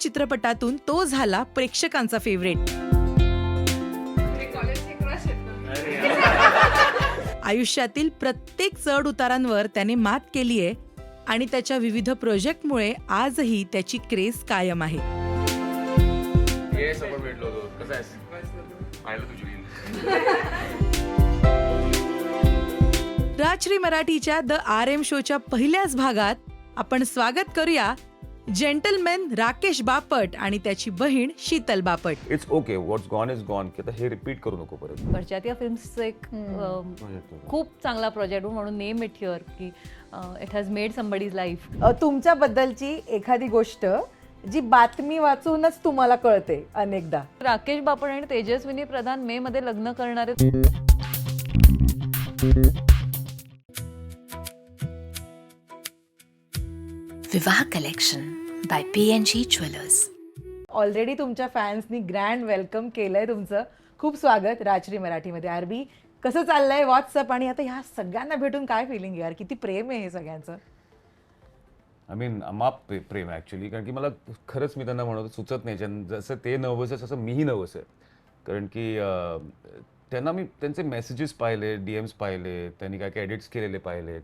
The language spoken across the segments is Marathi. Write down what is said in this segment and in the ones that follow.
चित्रपटातून तो झाला प्रेक्षकांचा फेवरेट. आयुष्यातील प्रत्येक चढ उतारांवर त्याने मात केलीये आणि त्याच्या विविध प्रोजेक्टमुळे आजही त्याची क्रेज कायम आहे. राजश्री मराठीच्या द RM शोच्या पहिल्याच भागात आपण स्वागत करूया जेंटलमॅन राकेश बापट आणि त्याची बहीण Sheetal Bapat. It's okay, what's gone is gone. की आता हे रिपीट करू नको परत. बर्जातिया फिल्म्सचं एक खूप चांगला प्रोजेक्ट म्हणून नेम इट हिअर की it has made somebody's life. तुमच्याबद्दलची एखादी गोष्ट जी बातमी वाचूनच तुम्हाला कळते अनेकदा. राकेश बापट आणि तेजस्विनी प्रधान मे मध्ये लग्न करणारे. विवाह collection bye PNG jewellers. Already तुमच्या फॅन्सनी ग्रँड वेलकम केलंय तुमचं. खूप स्वागत राजश्री मराठीमध्ये. आरबी, कसं चाललंय व्हॉट्सअप आणि आता ह्या सगळ्यांना भेटून काय फिलिंग आहे यार? किती प्रेम आहे हे सगळ्यांचं. आय मीन अमाप प्रेम ॲक्च्युली. कारण की मला खरंच मी त्यांना म्हणतो सुचत नाही. जसं ते नर्वस आहे तसं मीही नर्वस आहे. कारण की त्यांना मी त्यांचे मेसेजेस पाहिले, DMs पाहिले, त्यांनी काय काय एडिट्स केलेले पाहिलेत,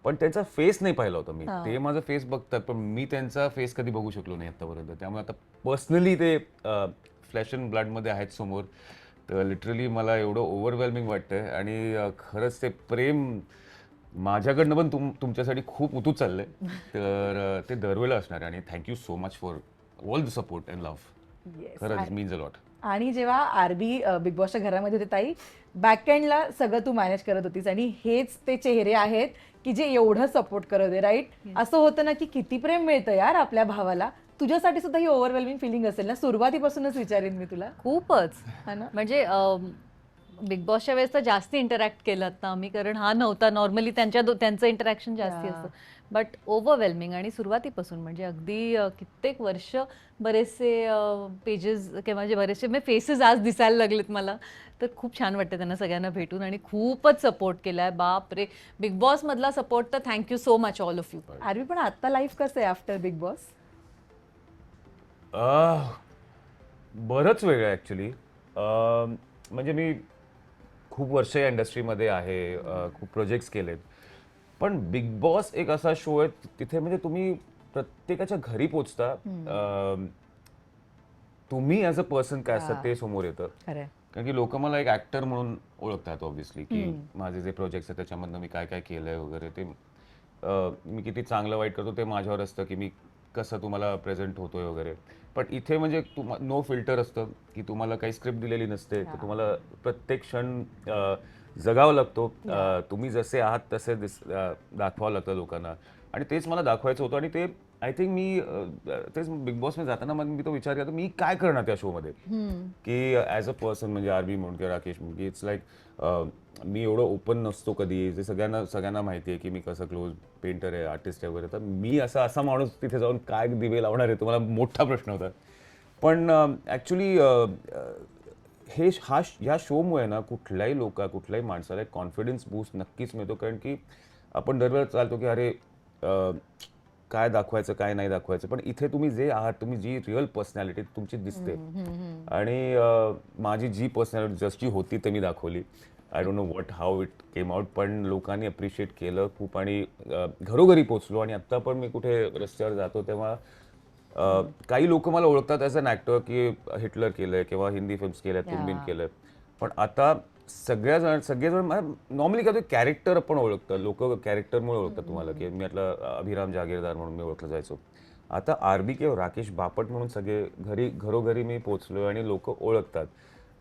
पण त्यांचा फेस नाही पाहिला होता मी. ते माझा फेस बघतात पण मी त्यांचा फेस कधी बघू शकलो नाही आतापर्यंत. त्यामुळे आता पर्सनली ते फ्लॅश अँड ब्लडमध्ये आहेत समोर. तर लिटरली मला एवढं ओव्हरवेल्मिंग वाटतंय आणि खरंच ते प्रेम माझ्याकडनं पण तुमच्यासाठी खूप उतू चाललंय. तर ते दरवेळेला असणार आणि thank you so much for all the support and love. खरंच मीन्स अ लॉट. आणि जेव्हा आरबी बिग बॉसच्या घरामध्ये होते ताई, बॅकएंडला सगळं तू मॅनेज करत होतीस आणि हेच ते चेहरे आहेत की जे एवढं सपोर्ट करत होते, राईट? असं होतं ना की किती प्रेम मिळतं यार आपल्या भावाला. तुझ्यासाठी सुद्धा ही ओव्हरवेल्मिंग फिलिंग असेल ना? सुरुवातीपासूनच विचारेन मी तुला. खूपच हा ना? म्हणजे बिग बॉसच्या वेळेस तर जास्त इंटरॅक्ट केलं ना आम्ही, कारण हा नव्हता. नॉर्मली त्यांचं इंटरॅक्शन जास्ती असतं, बट ओव्हरवेल्मिंग. आणि सुरुवातीपासून म्हणजे अगदी कित्येक वर्ष बरेचसे पेजेस किंवा जे बरेचसे फेसेस आज दिसायला लागलेत मला. तर खूप छान वाटतं त्यांना सगळ्यांना भेटून आणि खूपच सपोर्ट केलाय. बाप रे, बिग बॉस मधला सपोर्ट तर thank you so much all of you. RB, पण आता लाईफ कसं आहे आफ्टर बिग बॉस? बरंच वेगळं आहे ॲक्च्युली. म्हणजे मी खूप वर्ष या इंडस्ट्रीमध्ये आहे, खूप प्रोजेक्ट्स केलेत. पण बिग बॉस एक असा शो आहे तिथे म्हणजे तुम्ही प्रत्येकाच्या घरी पोचता. तुम्ही ॲज अ पर्सन काय असतात ते समोर येतं. कारण की लोक मला एक ॲक्टर म्हणून ओळखतात ऑब्व्हियसली, की माझे जे प्रोजेक्ट्स आहेत त्याच्यामधनं मी काय काय केलंय वगैरे. ते मी किती चांगलं वाईट करतो ते माझ्यावर असतं, की मी कसं तुम्हाला प्रेझेंट होतोय वगैरे. पण इथे म्हणजे नो फिल्टर असतं, की तुम्हाला काही स्क्रिप्ट दिलेली नसते. तर तुम्हाला प्रत्येक क्षण जगावं लागतो. तुम्ही जसे आहात तसे दाखवावं लागतं लोकांना. आणि तेच मला दाखवायचं होतं. आणि ते आय थिंक मी तेच बिग बॉसमध्ये जाताना मी तो विचार केला मी काय करणार त्या शोमध्ये, की ॲज अ पर्सन म्हणजे आरबी म्हणून किंवा राकेश म्हणून. की इट्स लाईक मी एवढं ओपन नसतो कधी. जे सगळ्यांना माहिती आहे की मी कसं क्लोज पेंटर आहे, आर्टिस्ट आहे वगैरे. तर मी असा माणूस तिथे जाऊन काय दिवे लावणार आहे, तुम्हाला मोठा प्रश्न होता. पण ॲक्च्युली ह्या शोमुळे ना कुठल्याही माणसाला एक कॉन्फिडन्स बूस्ट नक्कीच मिळतो. कारण की आपण दरवेळेला चालतो की अरे काय दाखवायचं काय नाही दाखवायचं. पण इथे तुम्ही जे आहात, तुम्ही जी रिअल पर्सनॅलिटी तुमची दिसते. आणि माझी जी पर्सनॅलिटी जशी होती ते मी दाखवली. I don't know how it came out. पण लोकांनी अप्रिशिएट केलं खूप आणि घरोघरी पोचलो. आणि आत्ता पण मी कुठे रस्त्यावर जातो तेव्हा काही लोक मला ओळखतात ॲज अन ॲक्टर, की हिटलर केलंय किंवा हिंदी फिल्म्स केल्या, तुंबीन केलंय. पण आता सगळेजण नॉर्मली काय कॅरेक्टर आपण ओळखतं. लोक कॅरेक्टरमुळे ओळखतात तुम्हाला, की मी आता अभिराम जागीरदार म्हणून मी ओळखलं जायचो. आता आरबी किंवा राकेश बापट म्हणून सगळे घरोघरी मी पोचलोय आणि लोक ओळखतात.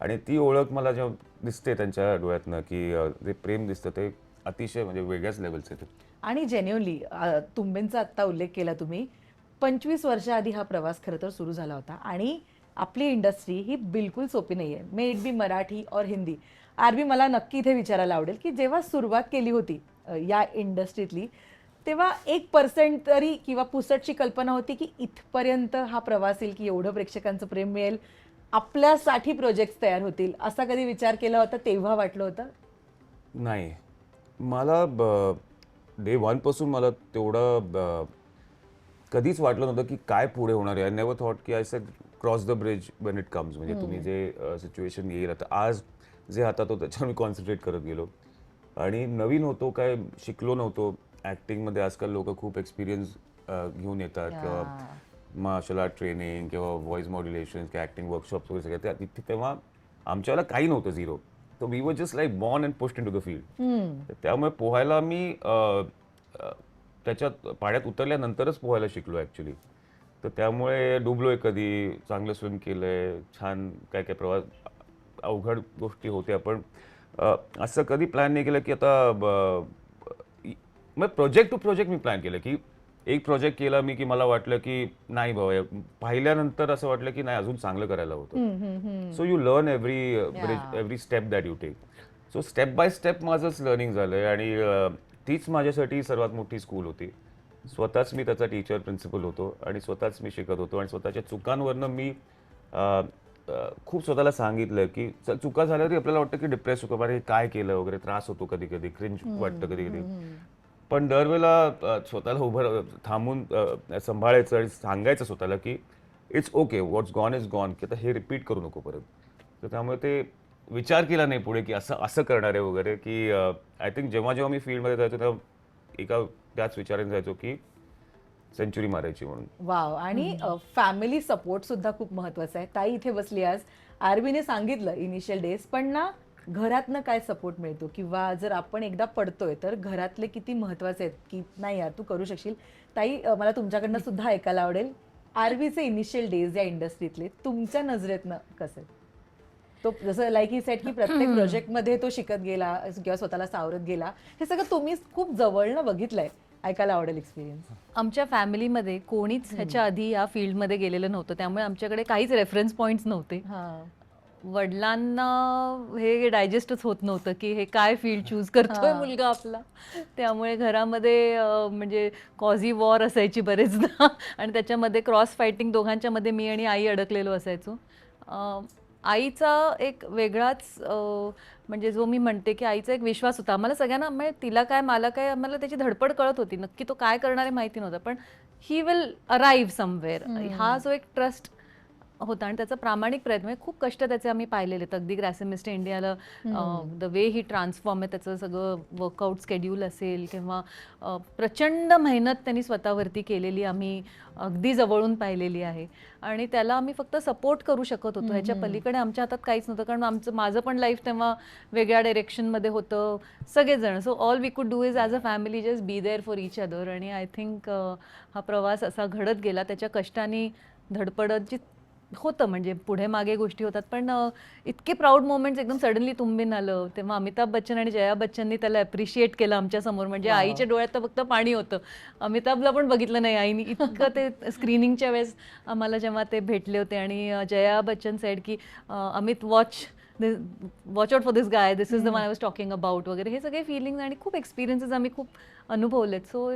आणि ती ओळख मला जेव्हा दिसते त्यांच्या डोळ्यातनं, की जे प्रेम दिसतं ते अतिशय म्हणजे वेगळ्याच लेवलचं आहे. आणि जेन्युअनली तुंबेंचा आत्ता उल्लेख केला तुम्ही. 25 वर्षाआधी हा प्रवास खरं तर सुरू झाला होता. आणि आपली इंडस्ट्री ही बिलकुल सोपी नाही आहे, मे इट बी मराठी और हिंदी. आरबी, मला नक्की इथे विचारायला आवडेल की जेव्हा सुरुवात केली होती या इंडस्ट्रीतली, तेव्हा 1% तरी किंवा पुसटची कल्पना होती की इथपर्यंत हा प्रवास येईल, की एवढं प्रेक्षकांचं प्रेम मिळेल, आपल्यासाठी प्रोजेक्ट्स तयार होतील, असा कधी विचार केला होता? तेव्हा वाटलं होतं? नाही, मला डे 1 पासून मला तेवढं कधीच वाटलं नव्हतं की काय पुढे होणार आहे. आय नेव्हर थॉट की I said cross the bridge Wien it comes. म्हणजे तुम्ही जे सिच्युएशन येईल आता आज जे हातात होतं त्याच्यावर मी कॉन्सन्ट्रेट करत गेलो आणि नवीन होतो, काय शिकलो नव्हतो. ॲक्टिंगमध्ये आजकाल लोक खूप एक्सपिरियन्स घेऊन येतात किंवा मार्शल आर्ट ट्रेनिंग किंवा व्हॉइस मॉड्युलेशन किंवा ॲक्टिंग वर्कशॉप्स वगैरे सगळ्या तिथे तेव्हा आमच्याला काही नव्हतं, झिरो. तर we were just like born and pushed into the field. त्यामुळे पोहायला मी त्याच्यात पाण्यात उतरल्यानंतरच पोहायला शिकलो ॲक्च्युली. तर त्यामुळे डुबलोय कधी, चांगलं स्विम केलंय, छान काय काय प्रवास, अवघड गोष्टी होत्या. पण असं कधी प्लॅन नाही केलं की आता मग प्रोजेक्ट टू प्रोजेक्ट मी प्लॅन केलं की एक प्रोजेक्ट केला मी की मला वाटलं की नाही बाबा, पाहिल्यानंतर असं वाटलं की नाही अजून चांगलं करायला होतं. So you learn every step that you take. So step by step माझंच लर्निंग झालंय आणि तीच माझ्यासाठी सर्वात मोठी स्कूल होती. स्वतःच मी त्याचा टीचर प्रिन्सिपल होतो आणि स्वतःच मी शिकत होतो आणि स्वतःच्या चुकांवरनं मी खूप स्वतःला सांगितलं की चुका झाल्या तरी आपल्याला वाटतं की डिप्रेस होतो, अरे काय केलं वगैरे, त्रास होतो कधी कधी, क्रिंज वाटतं कधी कधी. पण दरवेळेला स्वतःला उभं थांबून सांभाळायचं आणि सांगायचं स्वतःला की it's okay, what's gone is gone, की आता हे रिपीट करू नको परत. तर त्यामुळे ते विचार केला नाही पुढे की असं करणार आहे वगैरे. की आय थिंक जेव्हा जेव्हा मी फील्डमध्ये जायचो तेव्हा एका त्याच विचाराने जायचो की सेंचुरी मारायची म्हणून. वाव. आणि फॅमिली सपोर्ट सुद्धा खूप महत्वाचा आहे. ताई इथे बसली आज. आरबीने सांगितलं इनिशियल डेज, पण ना घरातनं काय सपोर्ट मिळतो किंवा जर आपण एकदा पडतोय तर घरातले किती महत्वाचे आहेत की नाही यार तू करू शकशील. ताई मला तुमच्याकडनं सुद्धा ऐकायला आवडेल, आरबीचे इनिशियल डेज या इंडस्ट्रीतले तुमच्या नजरेतनं कसे? तो जसं लाईक ही सेट की प्रत्येक प्रोजेक्टमध्ये तो शिकत गेला किंवा स्वतःला सावरत गेला, हे सगळं तुम्ही खूप जवळनं बघितलंय. ऐकायला आवडेल एक्सपिरियन्स. आमच्या फॅमिलीमध्ये कोणीच ह्याच्या आधी या फील्डमध्ये गेलेलं नव्हतं, त्यामुळे आमच्याकडे काहीच रेफरन्स पॉईंट्स नव्हते. वडिलांना हे डायजेस्टच होत नव्हतं की हे काय फील्ड चूज करतोय मुलगा आपला. त्यामुळे घरामध्ये म्हणजे कॉझी वॉर असायची बरेचदा आणि त्याच्यामध्ये क्रॉस फायटिंग दोघांच्या मध्ये मी आणि आई अडकलेलो असायचो. आईचा एक वेगळाच म्हणजे जो मी म्हणते की आईचा एक विश्वास होता आम्हाला सगळ्यांना. म्हणजे तिला काय मला काय, आम्हाला त्याची धडपड कळत होती, नक्की तो काय करणार आहे माहिती नव्हतं, पण ही विल अराईव्ह समवेअर, हा जो एक ट्रस्ट होता आणि त्याचा प्रामाणिक प्रयत्न. खूप कष्ट त्याचे आम्ही पाहिलेले आहेत. अगदी ग्रॅसेम मिस्टर इंडियाला द वे ही ट्रान्सफॉर्म आहे, त्याचं सगळं वर्कआउट स्केड्यूल असेल किंवा प्रचंड मेहनत त्यांनी स्वतःवरती केलेली आम्ही अगदी जवळून पाहिलेली आहे. आणि त्याला आम्ही फक्त सपोर्ट करू शकत होतो, ह्याच्या पलीकडे आमच्या हातात काहीच नव्हतं. कारण माझं पण लाईफ तेव्हा वेगळ्या डायरेक्शनमध्ये होतं सगळेजण. So all we could do is as a family just be there for each other. आणि आय थिंक हा प्रवास असा घडत गेला त्याच्या कष्टाने, धडपडत जी होतं. म्हणजे पुढे मागे गोष्टी होतात, पण इतके प्राऊड मोमेंट्स एकदम सडनली तुंबीन आलं तेव्हा अमिताभ बच्चन आणि जया बच्चननी त्याला अप्रिशिएट केलं आमच्या समोर. म्हणजे आईच्या डोळ्यात तर फक्त पाणी होतं. अमिताभला पण बघितलं नाही आईनी, इतकं ते स्क्रीनिंगच्या वेळेस आम्हाला जेव्हा ते भेटले होते. आणि जया बच्चन साईड की Amit watch out for this guy, this is the one I was talking about वगैरे, हे सगळे फिलिंग्स आणि खूप एक्सपिरियन्सेस आम्ही खूप अनुभवलेत. सो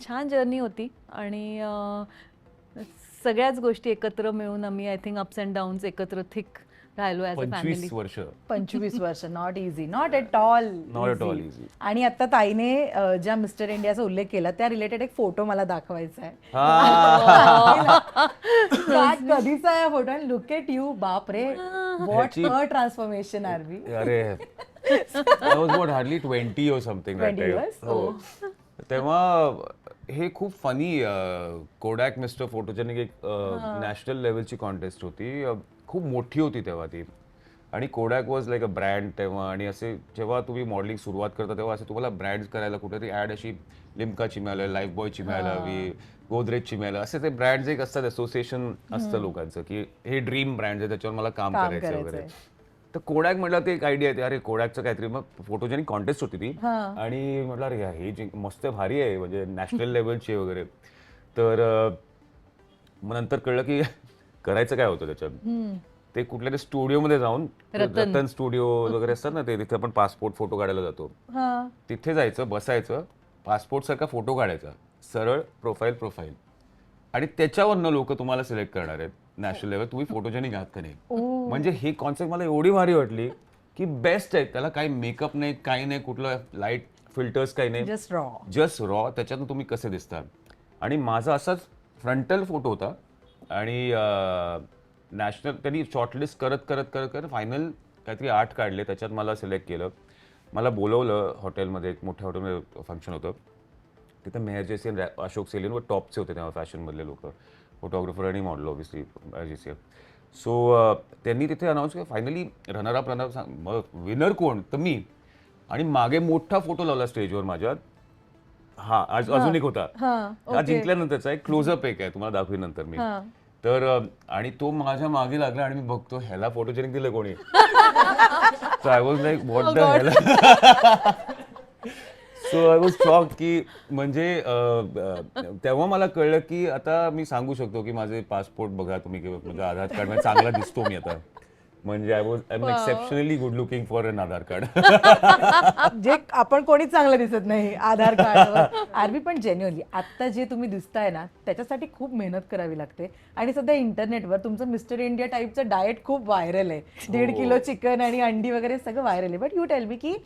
छान जर्नी होती आणि सगळ्याच गोष्टी एकत्र मिळून आम्ही I think ups and downs एकत्र थिक राहिलो ॲज अ फॅमिली. 25 वर्ष not easy, not at all easy. आणि आता ताईने ज्या मिस्टर इंडियाचा उल्लेख केला त्या रिलेटेड एक फोटो मला दाखवायचा आहे. कधीचा आहे फोटो? आणि लुक एट यू, बाप रे, व्हॉट अ ट्रान्सफॉर्मेशन आरबी. अरे I was what, hardly 20 or something. 20 years? हो. तेव्हा हे खूप फनी कोडॅक मिस्टर फोटोजेनिक एक नॅशनल लेवलची कॉन्टेस्ट होती, खूप मोठी होती तेव्हा ती. आणि Kodak was like a brand तेव्हा. आणि असे जेव्हा तुम्ही मॉडेलिंग सुरुवात करता तेव्हा असे तुम्हाला ब्रँड करायला कुठेतरी ॲड अशी लिम्काची मिळालं, लाईफ बॉयची मिळायला हवी, गोदरेजची मिळालं, असे ते ब्रँड्स एक असतात, असोसिएशन असतं लोकांचं की हे ड्रीम ब्रँड आहे, त्याच्यावर मला काम करायचं वगैरे. तर कोडॅक म्हटलं ते एक आयडिया आहे, अरे कोडॅकचं काहीतरी. मग फोटोजेनिक कॉन्टेस्ट होती ती आणि म्हटलं अरे हे मस्त भारी आहे, म्हणजे नॅशनल लेवलची वगैरे. तर मग नंतर कळलं की करायचं काय होतं त्याच्यात. ते कुठल्या स्टुडिओमध्ये जाऊन, रतन स्टुडिओ वगैरे असतात ना, ते तिथे आपण पासपोर्ट फोटो काढायला जातो, तिथे जायचं, बसायचं, पासपोर्ट सारखा फोटो काढायचा, सरळ प्रोफाईल, आणि त्याच्यावरनं लोक तुम्हाला सिलेक्ट करणार आहेत नॅशनल लेवल, तुम्ही फोटोजेनिक आहात का नाही. म्हणजे ही कॉन्सेप्ट मला एवढी भारी वाटली की बेस्ट आहे. त्याला काही मेकअप नाही, काही नाही, कुठलं लाईट फिल्टर्स काही नाही, जस्ट रॉ. त्याच्यातून तुम्ही कसे दिसता. आणि माझा असाच फ्रंटल फोटो होता आणि नॅशनल त्यांनी शॉर्टलिस्ट करत करत करत करत फायनल काहीतरी 8 काढले, त्याच्यात मला सिलेक्ट केलं. मला बोलवलं हॉटेलमध्ये, एक मोठ्या हॉटेलमध्ये फंक्शन होतं. तिथं मेहर जैसी आणि अशोक सेलिन व टॉपचे होते तेव्हा फॅशनमधले लोक, फोटोग्राफर आणि मॉडेल ऑब्व्हियसली मेहर जैसी. सो त्यांनी तिथे अनाऊन्स केलं फायनली रनरअप मग विनर कोण, तर मी. आणि मागे मोठा फोटो लावला स्टेजवर माझ्या. हा अजून एक होता, हा जिंकल्यानंतरचा एक क्लोजअप एक आहे, तुम्हाला दाखवी नंतर मी. तर आणि तो माझ्या मागे लागला आणि मी बघतो ह्याला फोटोजेनिक दिलं कोणी. So I was like what the hell. So I was shock की म्हणजे तेव्हा मला कळलं की आता मी सांगू शकतो की माझे पासपोर्ट बघा तुम्ही किंवा माझं आधार कार्ड म्हणजे चांगला दिसतो मी आता. म्हणजे I am exceptionally good looking for an Aadhaar card. जे आपण कोणी चांगलं दिसत नाही आधार कार्ड. आरबी पण जेन्युअनली आता जे तुम्ही दिसताय ना त्याच्यासाठी खूप मेहनत करावी लागते. आणि सध्या इंटरनेटवर तुमचं मिस्टर इंडिया टाईपचं डाएट खूप व्हायरल आहे. 1.5 किलो चिकन आणि अंडी वगैरे सगळं व्हायरल आहे. बट यू टेल मी की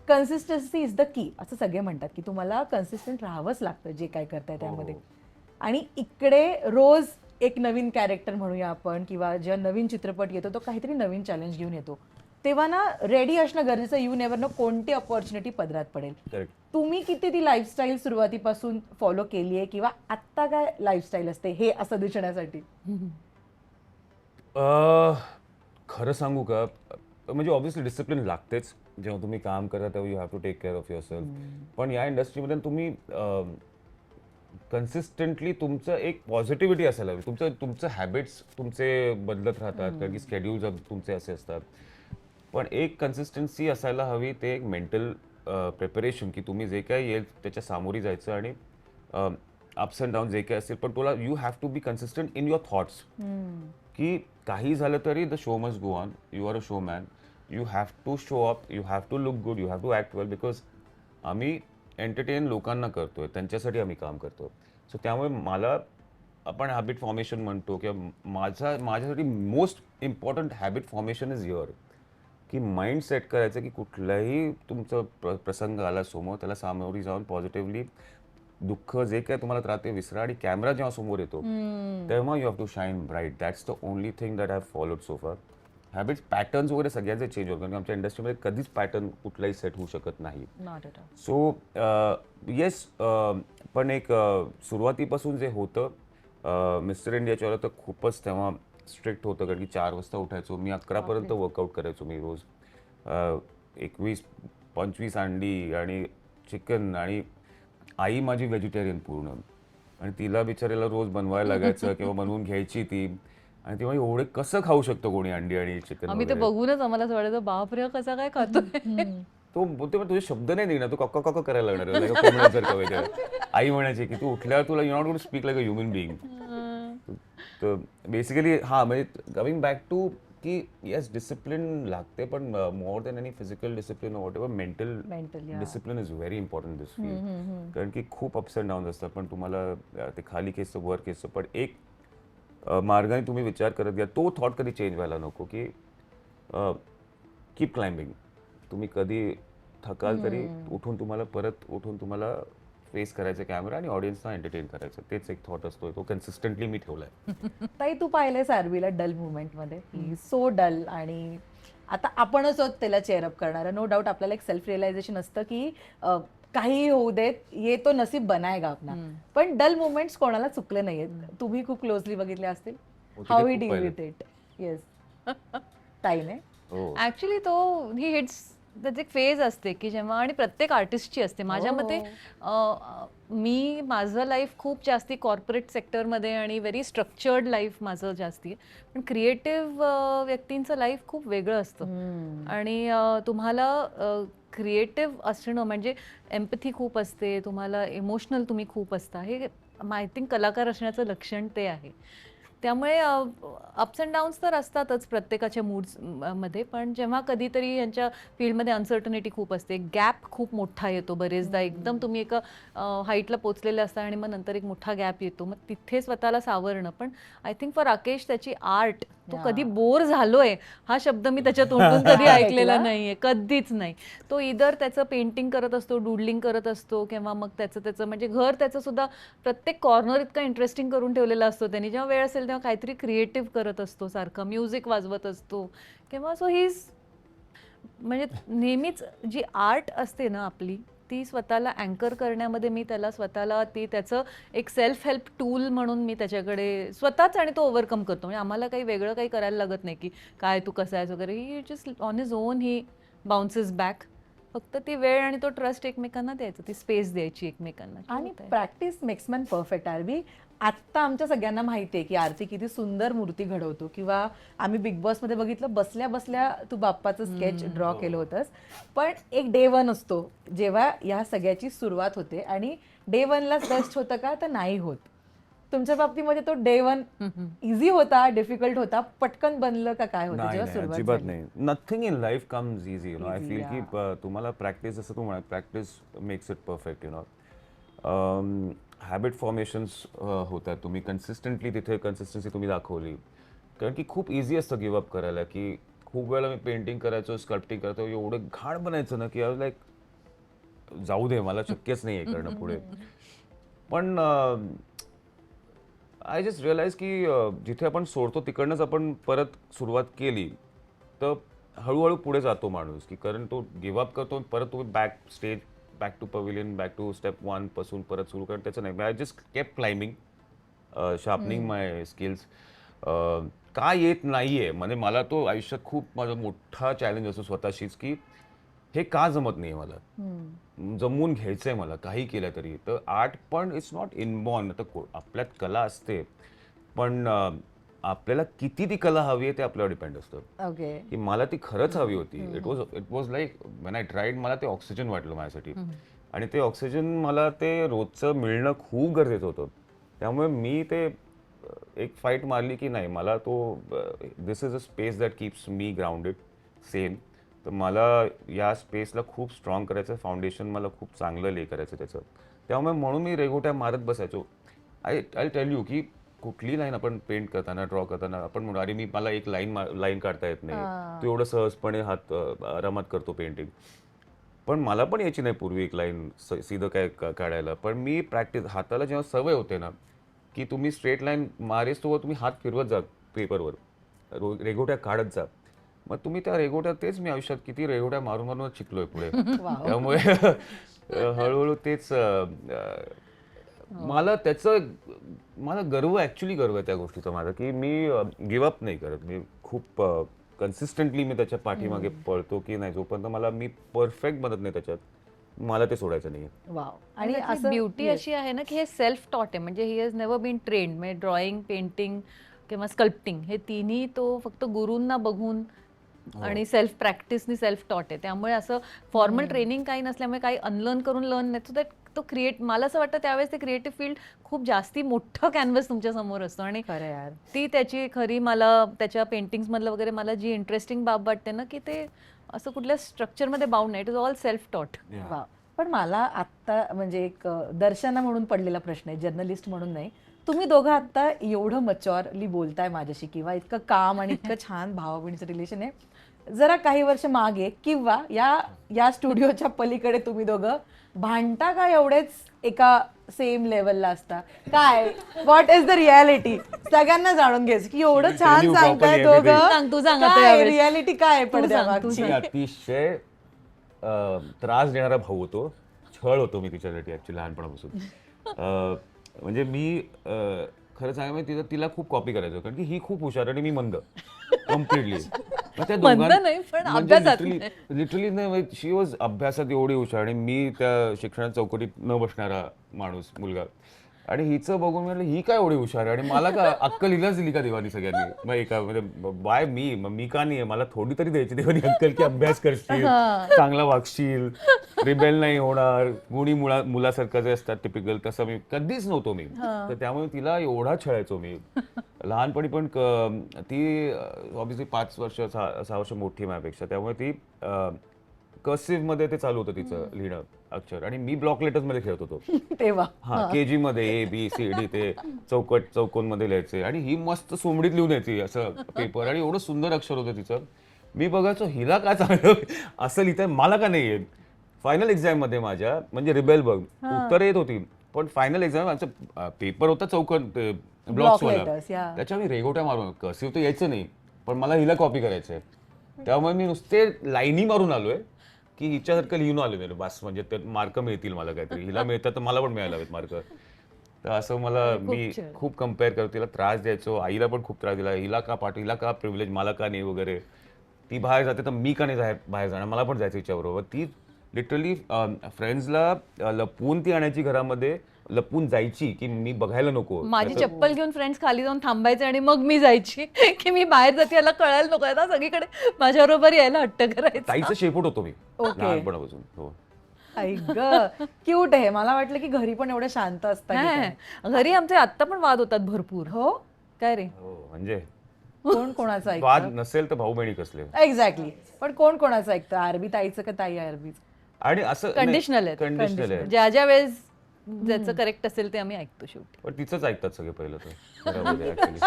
कन्सिस्टन्सी इज द की, असं सगळे म्हणतात की तुम्हाला कन्सिस्टंट राहावंच लागतं जे काय करताय त्यामध्ये. आणि इकडे रोज एक नवीन कॅरेक्टर म्हणूया आपण, किंवा जेव्हा नवीन चित्रपट येतो तो काहीतरी नवीन चॅलेंज घेऊन येतो, तेव्हा ना रेडी असणं गरजेचं. यू नेवर नो कोणती अपॉर्च्युनिटी पदरात पडेल. तुम्ही किती ती लाईफस्टाईल सुरुवातीपासून फॉलो केली आहे, किंवा आत्ता काय लाईफस्टाईल असते हे असं दिसण्यासाठी? खरं सांगू का, म्हणजे ऑब्व्हियसली डिसिप्लिन लागतेच. जेव्हा तुम्ही काम करता तेव्हा you have to take care of yourself. पण या इंडस्ट्रीमध्ये तुम्ही कन्सिस्टंटली तुमचं एक पॉझिटिव्हिटी असायला हवी. तुमचं हॅबिट्स तुमचे बदलत राहतात, कारण की स्केड्यूल्स तुमचे असे असतात. पण एक कन्सिस्टन्सी असायला हवी. ते एक मेंटल प्रिपरेशन की तुम्ही जे काही येईल त्याच्या सामोरी जायचं आणि अप्स अँड डाऊन जे काही असेल, पण तुला you have to be consistent in your thoughts. की काही झालं तरी the show must go on. You are a showman. You have to show up, you have to look good, you have to act well, because आम्ही एंटरटेन लोकांना करतोय, त्यांच्यासाठी आम्ही काम करतो. सो त्यामुळे मला आपण हॅबिट फॉर्मेशन म्हणतो किंवा माझ्यासाठी most important habit formation is your. की माइंड सेट करायचं की कुठलाही तुमचं प्रसंग आला समोर त्याला सामोरी जाऊन पॉझिटिव्हली दुःख जे काय तुम्हाला त्रास ते विसरा. आणि कॅमेरा जेव्हा समोर येतो तेव्हा you have to shine bright. That's the only thing that I have followed so far. Habits patterns वगैरे सगळ्यांचे चेंज होतात, कारण आमच्या इंडस्ट्रीमध्ये कधीच पॅटर्न कुठलाही सेट होऊ शकत नाही. सो येस, पण एक सुरुवातीपासून जे होतं मिस्टर इंडियाच्या वेळेला तर खूपच तेव्हा स्ट्रिक्ट होतं, कारण की 4 वाजता उठायचो मी, 11पर्यंत वर्कआउट करायचो मी रोज. 21-25 अंडी आणि चिकन. आणि आई माझी व्हेजिटेरियन पूर्ण, आणि तिला बिचारीला रोज बनवायला लागायचं किंवा बनवून घ्यायची ती. आणि तेव्हा एवढे कसं खाऊ शकतो कोणी अंडी आणि चिकन? आम्ही ते बघूनच आम्हाला असं वाटायचं बापरे कसा काय खातोय. तो बोलते पण तुझे शब्द नाही निघणार, तू कक्का कक्का करायला लागणार कोंबड्यासारखं वगैरे. आई म्हणायची की तू उठल्यावर तुला you not going to speak like a human being. तर बेसिकली हा म्हणजे कमिंग बॅक टू की येस डिसिप्लिन लागते, पण more than any physical discipline whatever mental discipline is very important this field. कारण की खूप अप्स अँड डाऊन्स असतात, पण तुम्हाला ते खाली खेचतं वर खेचतं. पण एक मार्गाने तुम्ही विचार करत घ्या, तो थॉट कधी चेंज व्हायला नको की कीप क्लाइम्बिंग. तुम्ही कधी थकाल तरी उठून तुम्हाला फेस करायचं कॅमेरा आणि ऑडियन्सना एंटरटेन करायचं. तेच एक थॉट असतो, तो कन्सिस्टंटली मी ठेवलाय. ताई तू पाहिलंयस आरबीला डल मुवमेंटमध्ये, सो डल, आणि आता आपणच आहोत त्याला चेअरअप करणारं. नो डाऊट आपल्याला एक सेल्फ रिअलायझेशन असतं की काही होऊ देत, ये तो नसीब बनायगा अपना. पण डल मुवमेंट्स कोणाला चुकले नाहीयेत. तुम्ही खूप क्लोजली बघितले असतील. How we deal with it? Yes ताईने ऍक्च्युली तो ही हिट्स त्याची एक फेज असते की जेव्हा, आणि प्रत्येक आर्टिस्टची असते. माझ्या मते मी माझं लाईफ खूप जास्ती कॉर्पोरेट सेक्टरमध्ये आणि व्हेरी स्ट्रक्चर्ड लाईफ माझं जास्ती आहे. पण क्रिएटिव्ह व्यक्तींचं लाईफ खूप वेगळं असतं. आणि तुम्हाला क्रिएटिव्ह असणं म्हणजे एम्पथी खूप असते, तुम्हाला इमोशनल तुम्ही खूप असता. हे आय थिंक कलाकार असण्याचं लक्षण ते आहे. त्यामुळे अप्स अँड डाऊन्स तर असतातच प्रत्येकाच्या मूड्स मध्ये, पण जेव्हा कधीतरी यांच्या फील्डमध्ये अनसर्टनिटी खूप असते, गॅप खूप मोठा येतो बरेचदा, एकदम तुम्ही एका हाईटला पोचलेले असता आणि मग नंतर एक मोठा गॅप येतो, मग तिथे स्वतःला सावरणं. पण आय थिंक फॉर राकेश त्याची आर्ट, तो कधी बोर झालोय हा शब्द मी त्याच्या तोंडून कधी ऐकलेला नाहीये, कधीच नाही. तो इधर त्याचं पेंटिंग करत असतो, डुडलिंग करत असतो, किंवा मग त्याचं म्हणजे घर त्याचं सुद्धा प्रत्येक कॉर्नर इतका इंटरेस्टिंग करून ठेवलेला असतो त्यांनी. जेव्हा वेळ असेल तेव्हा काहीतरी क्रिएटिव्ह करत असतो, सारखं म्युझिक वाजवत असतो किंवा सो म्हणजे नेहमीच जी आर्ट असते ना आपली, ती स्वतःला अँकर करण्यामध्ये मी त्याला स्वतःला त्याचं एक सेल्फ हेल्प टूल म्हणून मी त्याच्याकडे स्वतःच, आणि तो ओव्हरकम करतो. म्हणजे आम्हाला काही वेगळं काही करायला लागत नाही की काय तू कसं आहेस वगैरे. He just on his own he bounces back. फक्त ती वेळ आणि तो ट्रस्ट एकमेकांना द्यायचा, ती स्पेस द्यायची एकमेकांना. आणि practice makes man perfect. RV, आत्ता आमच्या सगळ्यांना माहिती आहे की आरती किती सुंदर मूर्ती घडवतो, किंवा आम्ही बिग बॉस मध्ये बघितलं बसल्या बसल्या तू बाप्पाचं स्केच ड्रॉ केलं होतंस. पण एक डे वन असतो जेव्हा या सगळ्याची सुरुवात होते, आणि डे वनलाच बेस्ट होतं का तर नाही होत. तुमच्या बाबतीमध्ये तो डे वन इझी होता, डिफिकल्ट होता, पटकन बनलं का काय होतं नाही जेव्हा नाही, सुरुवात अजिबात झाली? नाही. Nothing in life comes easy, you know. I Easy, feel की तुम्हाला प्रॅक्टिस, जसं तू म्हणा, practice makes it perfect, you know. Habit formations होतात. तुम्ही कन्सिस्टंटली तिथे कन्सिस्टन्सी तुम्ही दाखवली, कारण की खूप इझी असतं गिव्हअप करायला. की खूप वेळेला मी पेंटिंग करायचो, स्कल्पटिंग करायचो, एवढं घाण बनायचं ना की आय वाज लाईक जाऊ दे, मला शक्यच नाही आहे करणं पुढे. पण आय जस्ट रिअलाइज की जिथे आपण सोडतो तिकडनंच आपण परत सुरुवात केली तर हळूहळू पुढे जातो माणूस. की कारण तो गिव्हअप करतो, परत तो back stage, back to pavilion, back to step 1 पासून परत सुरू करणं, त्याचं नाही. I just keep climbing, sharpening my skills. का येत नाहीये म्हणजे मला तो आयुष्यात खूप माझा मोठा चॅलेंज असतो स्वतःशीच, की हे का जमत नाही मला, जमवून घ्यायचंय मला काही केलं तरी. तर आर्ट पण इट्स नॉट इनबॉर्न. तर आपल्यात कला असते, पण आपल्याला किती ती कला हवी आहे ते आपल्यावर डिपेंड असतं. ओके. की मला ती खरंच हवी होती. It was like when I tried, मला ते ऑक्सिजन वाटलं माझ्यासाठी. आणि ते ऑक्सिजन मला ते रोजचं मिळणं खूप गरजेचं होतं. त्यामुळे मी ते एक फाईट मारली की नाही, मला तो this is a space that keeps me grounded, same. तर मला या स्पेसला खूप स्ट्रॉंग करायचं, फाउंडेशन मला खूप चांगलं ले करायचं त्याचं. त्यामुळे म्हणून मी रेघोट्या मारत बसायचो. आय टेल यू की कुठली लाईन आपण पेंट करताना, ड्रॉ करताना आपण म्हणू अरे मला एक लाईन काढता येत नाही, तू एवढं सहजपणे हात आरामात करतो पेंटिंग. पण मला पण यायची नाही पूर्वी एक लाईन सीधं काय काढायला. पण मी प्रॅक्टिस, हाताला जेव्हा सवय होते ना की तुम्ही स्ट्रेट लाईन मारेस तोवर तुम्ही हात फिरवत जा पेपरवर, रेघोट्या काढत जा, मग तुम्ही त्या रेघोट्या, तेच मी आयुष्यात किती रेघोट्या मारून मारून शिकलोय पुढे. त्यामुळे हळूहळू तेच मला त्याचं, मला ॲक्च्युली गर्व आहे त्या गोष्टीचा माझा, की मी गिव्हअप नाही करत. मी खूप कन्सिस्टंटली मी त्याच्या पाठीमागे पळतो की नाही, जोपर्यंत मला मी परफेक्ट बनत नाही त्याच्यात, मला ते सोडायचं नाही. वाव. आणि आणि ब्युटी yes. अशी आहे ना की हे सेल्फ टॉट आहे. म्हणजे he has never bin trend. म्हणजे ड्रॉइंग, पेंटिंग किंवा स्कल्प्टिंग, हे तिन्ही तो फक्त गुरूंना बघून आणि सेल्फ प्रॅक्टिसनी सेल्फ टॉट आहे. त्यामुळे असं फॉर्मल ट्रेनिंग काही नसल्यामुळे काही अनलर्न करून लर्न नाही. सो दॅट तो मला असं वाटतं त्यावेळेस ते क्रिएटिव्ह फील्ड खूप जास्ती मोठं कॅनव्हस तुमच्या समोर असतो. आणि खरं यार. ती त्याची खरी, मला त्याच्या पेंटिंग्समधलं वगैरे मला जी इंटरेस्टिंग बाब वाटते ना, की ते असं कुठल्या स्ट्रक्चरमध्ये बाउंड नाही. इट इज ऑल सेल्फ टॉट. वा. पण मला आत्ता म्हणजे एक दर्शना म्हणून पडलेला प्रश्न आहे, जर्नलिस्ट म्हणून नाही. तुम्ही दोघं आत्ता एवढं मच्युअरली बोलताय माझ्याशी, किंवा इतकं काम आणि इतकं छान भावा बहिणीचं रिलेशन आहे. जरा काही वर्ष मागे किंवा या स्टुडिओच्या पलीकडे तुम्ही दोघं भांडता का एवढेच एका सेम लेवलला असता? काय, व्हॉट इज द रियालिटी? सगळ्यांना जाणून घ्यायचं की एवढं छान you सांगताय properly दोघं, सांग, तू सांग आता काय यावेळेस. रियालिटी काय आहे तू सांग, पडद्यामागची? मी अतिशय त्रास देणारा भाऊ होतो, छळ होतो मी तिच्यासाठी ऍक्च्युली लहानपणापासून. म्हणजे मी खरं सांगा मी तिला खूप कॉपी करायचो, कारण की ही खूप हुशार आणि मी मंद कम्प्लिटली. मंद नाही, पण अभ्यासात लिटरली नाही, शी वॉज अभ्यासात एवढी हुशार आणि मी त्या शिक्षणाच्या चौकटीत न बसणारा माणूस, मुलगा. आणि हिचं बघून म्हटलं ही काय एवढी हुशार आहे, आणि मला का अक्कल हिलाच दिली का देवानी सगळ्यांनी? मग एका म्हणजे बाय मी का नाही, मला थोडी तरी द्यायची देवानी अक्कल, की अभ्यास करशील, चांगला वागशील, रिबेल नाही होणार, गुणी मुलासारखं जे असतात टिपिकल, तसं मी कधीच नव्हतो मी. तर त्यामुळे तिला एवढा छळायचो मी. लहानपणी पण ती ऑब्व्हियसली 5 वर्ष 6 वर्ष मोठी माझ्यापेक्षा, त्यामुळे ती कर्सिव्ह मध्ये ते चालू होतं तिचं लिहिणं अक्षर, आणि मी ब्लॉक लेटर्स मध्ये खेळत होतो. तेव्हा हा, केजी मध्ये ABCD ते चौकोनमध्ये लिहायचे, आणि ही मस्त सोमडीत लिहून यायची असं पेपर, आणि एवढं सुंदर अक्षर होतं तिचं. मी बघायचो हिला काय चांगलं असं लिहिताय, मला का नाही येत. फायनल एक्झाम मध्ये माझ्या म्हणजे रिबेल बघ उत्तर येत होती, पण फायनल एक्झाम आमचा पेपर होता चौकोन ब्लॉक्स वाला, letters, yeah. त्याच्यावर मी रेगोट्या मारून कर्सिव्ह तर यायचं नाही, पण मला हिला कॉपी करायचंय. त्यामुळे मी नुसते लाईनी मारून आलोय की हिच्यासारखं लिहून आलो मी, बस म्हणजे ते मार्क मिळतील मला काहीतरी, हिला मिळतात तर मला पण मिळायला हवेत मार्क. तर असं मला मी खूप कम्पेअर करतो, तिला त्रास द्यायचो, आईला पण खूप त्रास दिला, हिला का हिला का प्रिव्हिलेज, मला का नाही वगैरे. ती बाहेर जाते तर मी का नाही बाहेर जाणार, मला पण जायचं हिच्याबरोबर. ती लिटरली फ्रेंड्सला लपवून ती आणायची घरामध्ये, लपून जायची की मी बघायला नको. माझी चप्पल घेऊन फ्रेंड्स खाली जाऊन थांबायचे आणि मग मी जायची की मी बाहेर जाते, याला कळायला नको, आता सगळीकडे माझ्याबरोबर यायला हट्ट करायचा. ताईचं शेपूट होतो मी Okay. लहानपणापासून. हो. आई ग क्यूट आहे. मला वाटलं की घरी पण एवढे शांत असतात की काय. नाही, घरी आमचे आत्ता पण वाद होतात भरपूर. हो काय रे? हो, म्हणजे कोण कोणाचं ऐकतं? वाद नसेल तर भाऊ बहिणी कसले. एक्झॅक्टली. पण कोण कोणाचं ऐकतं? आरबी ताईचं का ताई आरबीचं? आणि असं कंडिशनल आहे, कंडिशनल आहे, ज्या ज्या वेळेस ज्याचं करेक्ट असेल ते आम्ही ऐकतो शेवटी. पण तिचंच ऐकतात सगळे पहिलं तर घरामध्ये actually.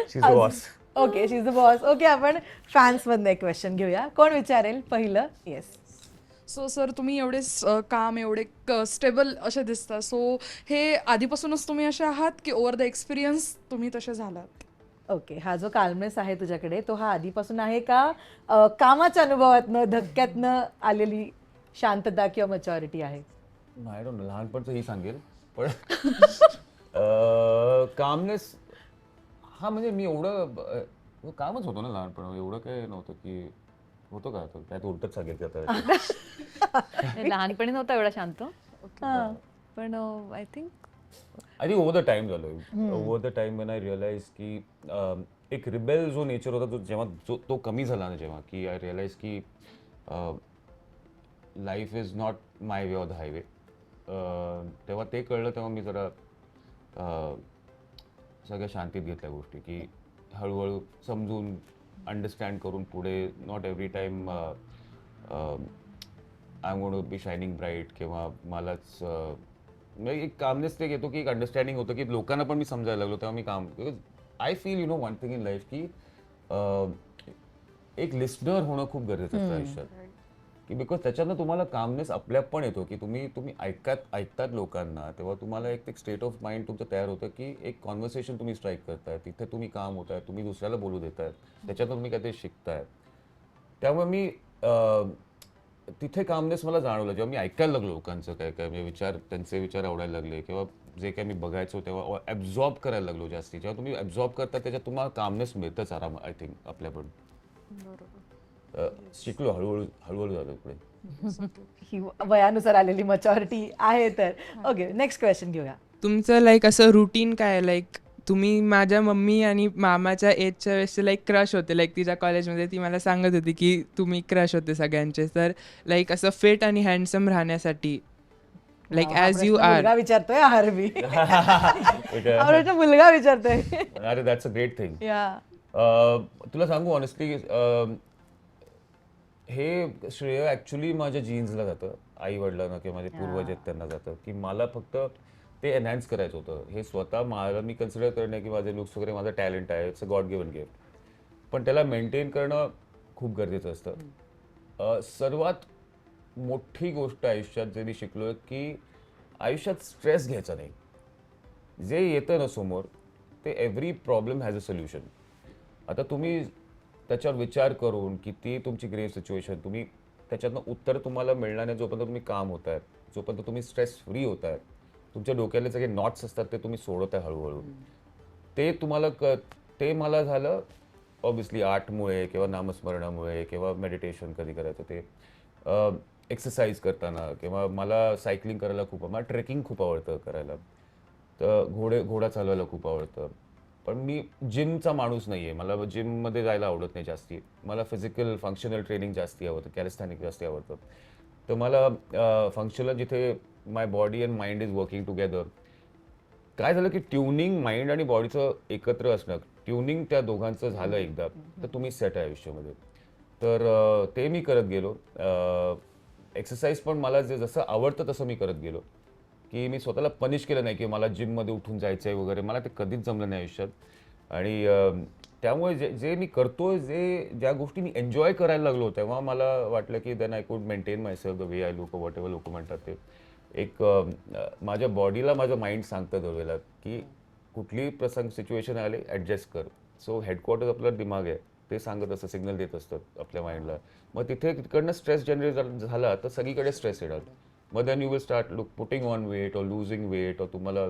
She's the boss. Okay, she is the boss. Okay, आपण फॅन्स मधनं एक क्वेश्चन घेऊया. कोण विचारेल पहिलं? येस. सो सर, तुम्ही एवढे काम एवढे स्टेबल असे दिसता, सो हे आधीपासूनच तुम्ही असे आहात की ओव्हर द एक्सपिरियन्स तुम्ही तसे झालात? ओके, हा जो काल्मनेस आहे तुझ्याकडे तो हा आधीपासून आहे का कामाच्या अनुभवातनं धक्क्यातनं आलेली शांतता किंवा मॅच्युरिटी आहे? आय डोंट नो, लहानपणचं ही सांगेल, पण कामनेस हा म्हणजे मी एवढं कामच होतं ना लहानपण, एवढं काय नव्हतं की होतं का काय, तो उलटच सांगेल की आता. लहानपणी नव्हता एवढा शांत, पण I think I think over the time झालं. Over the time when I realize की एक रिबेल जो नेचर होता, तो जेव्हा तो कमी झाला ना, जेव्हा की आय रिअलाइज की life is not my way of the highway, तेव्हा ते कळलं. तेव्हा मी जरा सगळ्या शांतीत घेतल्या गोष्टी, की हळूहळू समजून अंडरस्टँड करून पुढे, not every time I am going to be shining bright, किंवा मलाच म्हणजे एक कामनेस ते घेतो की एक अंडरस्टँडिंग होतं की लोकांना पण मी समजायला लागलो. तेव्हा मी काम, because I feel you know one thing in life की एक लिस्नर होणं खूप गरजेचं असतं आयुष्यात, की बिकॉज त्याच्यानं तुम्हाला कामनेस आपल्या पण येतो की तुम्ही ऐकतात लोकांना, तेव्हा तुम्हाला एक स्टेट ऑफ माइंड तुमचं तयार होतं की एक कॉन्व्हर्सेशन तुम्ही स्ट्राईक करताय, तिथे तुम्ही काम होत आहे, तुम्ही दुसऱ्याला बोलू देताय, त्याच्यातून तुम्ही काहीतरी शिकताय. त्यामुळे मी तिथे कामनेस मला जाणवलं जेव्हा मी ऐकायला लागलो लोकांचं काय काय म्हणजे त्यांचे विचार आवडायला लागले, किंवा जे काय मी बघायचो तेव्हा ॲब्झॉर्ब करायला लागलो जास्ती. जेव्हा तुम्ही ॲब्झॉर्ब करता त्याच्यात तुम्हाला कामनेस मिळतंच आराम, आय थिंक आपल्या पण. शिकलो हळूहळू झालं पुढे. ही वयानुसार आलेली मॅच्युरिटी आहे. तर ओके, नेक्स्ट क्वेश्चन घेऊया. तुमचं लाईक असं रुटीन काय आहे? लाईक तुम्ही माझ्या मम्मी आणि मामाच्या एजच्या वेळेस लाईक क्रश होते, लाईक तिच्या कॉलेजमध्ये ती मला सांगत होती की तुम्ही क्रश होते सगळ्यांचे. तर लाईक असं फिट आणि हँडसम राहण्यासाठी लाईक हा ॲज यू प्रश्न आर. मुलगा विचारतोय आरबी. हा प्रश्न मुलगा विचारतोय. अरे दॅट्स अ ग्रेट थिंग. या तुला सांगू ऑनेस्टली, हे श्रेय ॲक्च्युली माझ्या जीन्सला जातं, आई वडिलांना किंवा माझे पूर्वज आहेत त्यांना जातं, की मला फक्त ते एनहॅन्स करायचं होतं. हे स्वतः मला मी कन्सिडर करणं की माझे लुक्स वगैरे माझं टॅलेंट आहे, it's a God given gift, पण त्याला मेंटेन करणं खूप गरजेचं असतं. सर्वात मोठी गोष्ट आयुष्यात जे मी शिकलो आहे की आयुष्यात स्ट्रेस घ्यायचा नाही. जे येतं ना समोर ते every problem has a solution. आता तुम्ही त्याच्यावर विचार करून किती तुमची ग्रेव्ह सिच्युएशन, तुम्ही त्याच्यातनं उत्तर तुम्हाला मिळणार नाही जोपर्यंत तुम्ही काम होत आहे, जोपर्यंत तुम्ही स्ट्रेस फ्री होत आहे, तुमच्या डोक्यातले सगळे नॉट्स असतात ते तुम्ही सोडत आहे हळूहळू. ते तुम्हाला ते मला झालं ऑब्व्हियसली आर्टमुळे किंवा नामस्मरणामुळे किंवा मेडिटेशन कधी करायचं ते एक्सरसाइज करताना, किंवा मला सायकलिंग करायला खूप, मला ट्रेकिंग खूप आवडतं करायला, तर घोडा चालवायला खूप आवडतं. पण मी जिमचा माणूस नाही आहे, मला जिममध्ये जायला आवडत नाही जास्ती. मला फिजिकल फंक्शनल ट्रेनिंग जास्ती आवडतं, कॅलिस्थॅनिक जास्ती आवडतं. तर मला फंक्शनल जिथे my body and mind is working together काय झालं की ट्युनिंग माइंड आणि बॉडीचं एकत्र असणं, ट्युनिंग त्या दोघांचं झालं एकदा तर तुम्ही सेट आहे आयुष्यामध्ये. तर ते मी करत गेलो. एक्सरसाइज पण मला जसं आवडतं तसं मी करत गेलो, की मी स्वतःला पनिश केलं नाही की मला जिममध्ये उठून जायचं आहे वगैरे. मला ते कधीच जमलं नाही आयुष्यात. आणि त्यामुळे जे मी करतोय, ज्या गोष्टी मी एन्जॉय करायला लागलो तेव्हा मला वाटलं की then I could maintain myself the way I look, whatever लोक म्हणतात ते. एक माझ्या बॉडीला माझं माइंड सांगतं दरवेळेला की कुठलीही प्रसंग सिच्युएशन आले ॲडजस्ट कर. सो हेडक्वार्टर्स आपला दिमाग आहे, ते सांगत असतं, सिग्नल देत असतात आपल्या माइंडला. मग तिकडनं स्ट्रेस जनरेट झाला तर सगळीकडे स्ट्रेस येणार. मग then you will start putting on weight और लुझिंग वेट, और तुम्हाला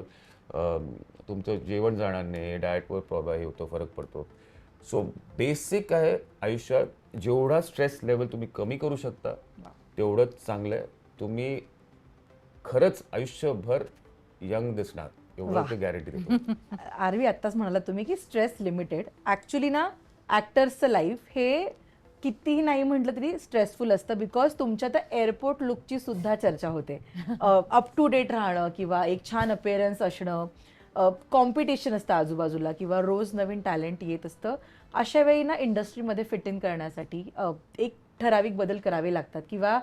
तुमचं जेवण जाणार नाही, डाएटवर प्रॉब्लेम होतो, फरक पडतो. सो बेसिक आहे आयुष्यात, जेवढा स्ट्रेस लेवल तुम्ही कमी करू शकता तेवढंच चांगलं आहे. तुम्ही खरंच आयुष्यभर यंग दिसणार, एवढं ते गॅरंटी देतो. आरवी आत्ताच म्हणाला तुम्ही की स्ट्रेस लिमिटेड. ॲक्च्युली ना ॲक्टर्सचं लाईफ हे कितीही नाही म्हटलं तरी स्ट्रेसफुल असतं, बिकॉज तुमच्या त्या एअरपोर्ट लुकची सुद्धा चर्चा होते. अप टू डेट राहणं किंवा एक छान अपिअरन्स असणं, कॉम्पिटिशन असतं आजूबाजूला किंवा रोज नवीन टॅलेंट येत असतं. अशा वेळी ना इंडस्ट्रीमध्ये फिट इन करण्यासाठी एक ठराविक बदल करावे लागतात किंवा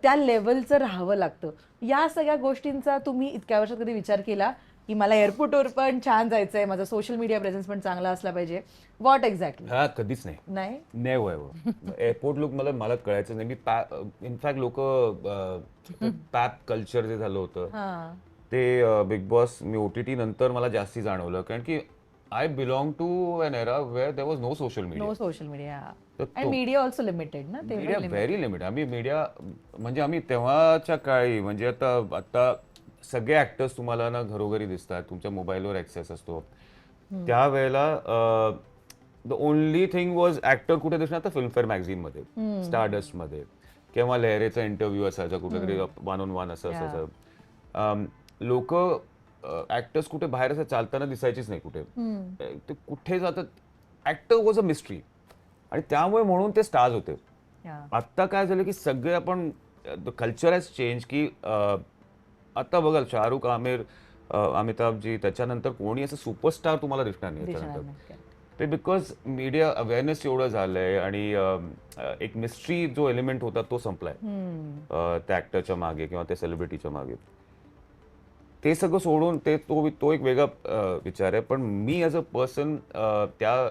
त्या लेवलचं राहावं लागतं. या सगळ्या गोष्टींचा तुम्ही इतक्या वर्षात कधी विचार केला की मला एअरपोर्टवर पण छान जायचं आहे, माझा सोशल मीडिया प्रेझेन्स पण चांगला असला पाहिजे? What exactly? हा कधीच नाही. नाही. एअरपोर्ट लुक मला कळायचं नाही. मी इनफॅक्ट लोक पॅप कल्चर जे झालं होतं हां. ते बिग बॉस मी OTT नंतर मला जास्ती जाणवलं, कारण की I belong to an era where there was no social no media. Social media तर अँड मीडिया ऑल्सो लिमिटेड ना ते. Media very limit. आम्ही मीडिया म्हणजे आम्ही तेव्हाच्या काळी म्हणजे आता सगळे ऍक्टर्स तुम्हाला ना घरोघरी दिसतात, तुमच्या मोबाईलवर ऍक्सेस असतो. त्यावेळेला the only thing was actor कुठे दिसणार तर फिल्मफेअर मॅगझिनमध्ये, स्टारडस्टमध्ये, किंवा लहरेचा इंटरव्ह्यू असायचा कुठेतरी 1 on 1 असं असायचं. लोक ऍक्टर्स कुठे बाहेर असं चालताना दिसायचीच नाही कुठे. ते कुठे जातात, ऍक्टर वॉज अ मिस्ट्री. आणि त्यामुळे म्हणून ते स्टार्स होते. आत्ता काय झालं की सगळे आपण द कल्चर हॅज चेंज की आता बघाल शाहरुख, आमिर, अमिताभजी, त्याच्यानंतर कोणी असं सुपरस्टार तुम्हाला दिसणार नाही त्याच्यानंतर. ते बिकॉज मीडिया अवेअरनेस एवढं झालंय आणि एक मिस्ट्री जो एलिमेंट होता तो संपलाय त्या ऍक्टरच्या मागे किंवा त्या सेलिब्रिटीच्या मागे. ते सगळं सोडून तो एक वेगळा विचार आहे. पण मी ॲज अ पर्सन त्या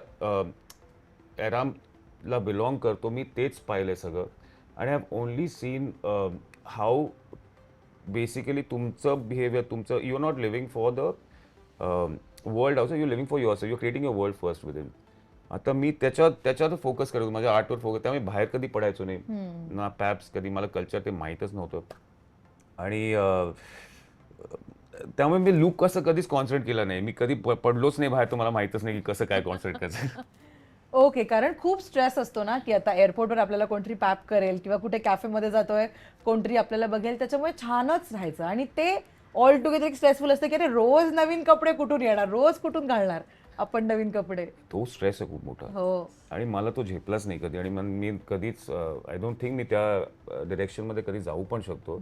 एराला बिलॉंग करतो. मी तेच पाहिलंय सगळं. आणि I have only seen how basically तुमचं बिहेवियर, तुमचं you are not living for the world also, you living for yourself, you creating your world first within. आता मी त्याच्यावर फोकस करतो, माझ्या आर्टवर फोकस. त्यामुळे बाहेर कधी पडायचो नाही ना, पॅप्स कधी, मला कल्चर ते माहीतच नव्हतं. आणि त्यामुळे मी लुक कसं कधीच कॉन्सन्ट्रेट केलं नाही. मी कधी पडलोच नाही बाहेर, तर मला माहीतच नाही की कसं काय कॉन्सन्ट्रेट करायचं. ओके, कारण खूप स्ट्रेस असतो ना की आता एअरपोर्टवर आपल्याला कोणतरी पॅप करेल किंवा कुठे कॅफेमध्ये जातोय कोणतरी आपल्याला बघेल, त्याच्यामुळे छानच राहायचं. आणि ते ऑल टुगेदर एक स्ट्रेसफुल असतं की अरे रोज नवीन कपडे कुठून येणार, रोज कुठून घालणार आपण नवीन कपडे. तो स्ट्रेस आहे खूप मोठा. हो. आणि मला तो झेपलाच नाही कधी. आणि मी कधीच आय डोंट थिंक मी त्या डिरेक्शनमध्ये कधी जाऊ पण शकतो.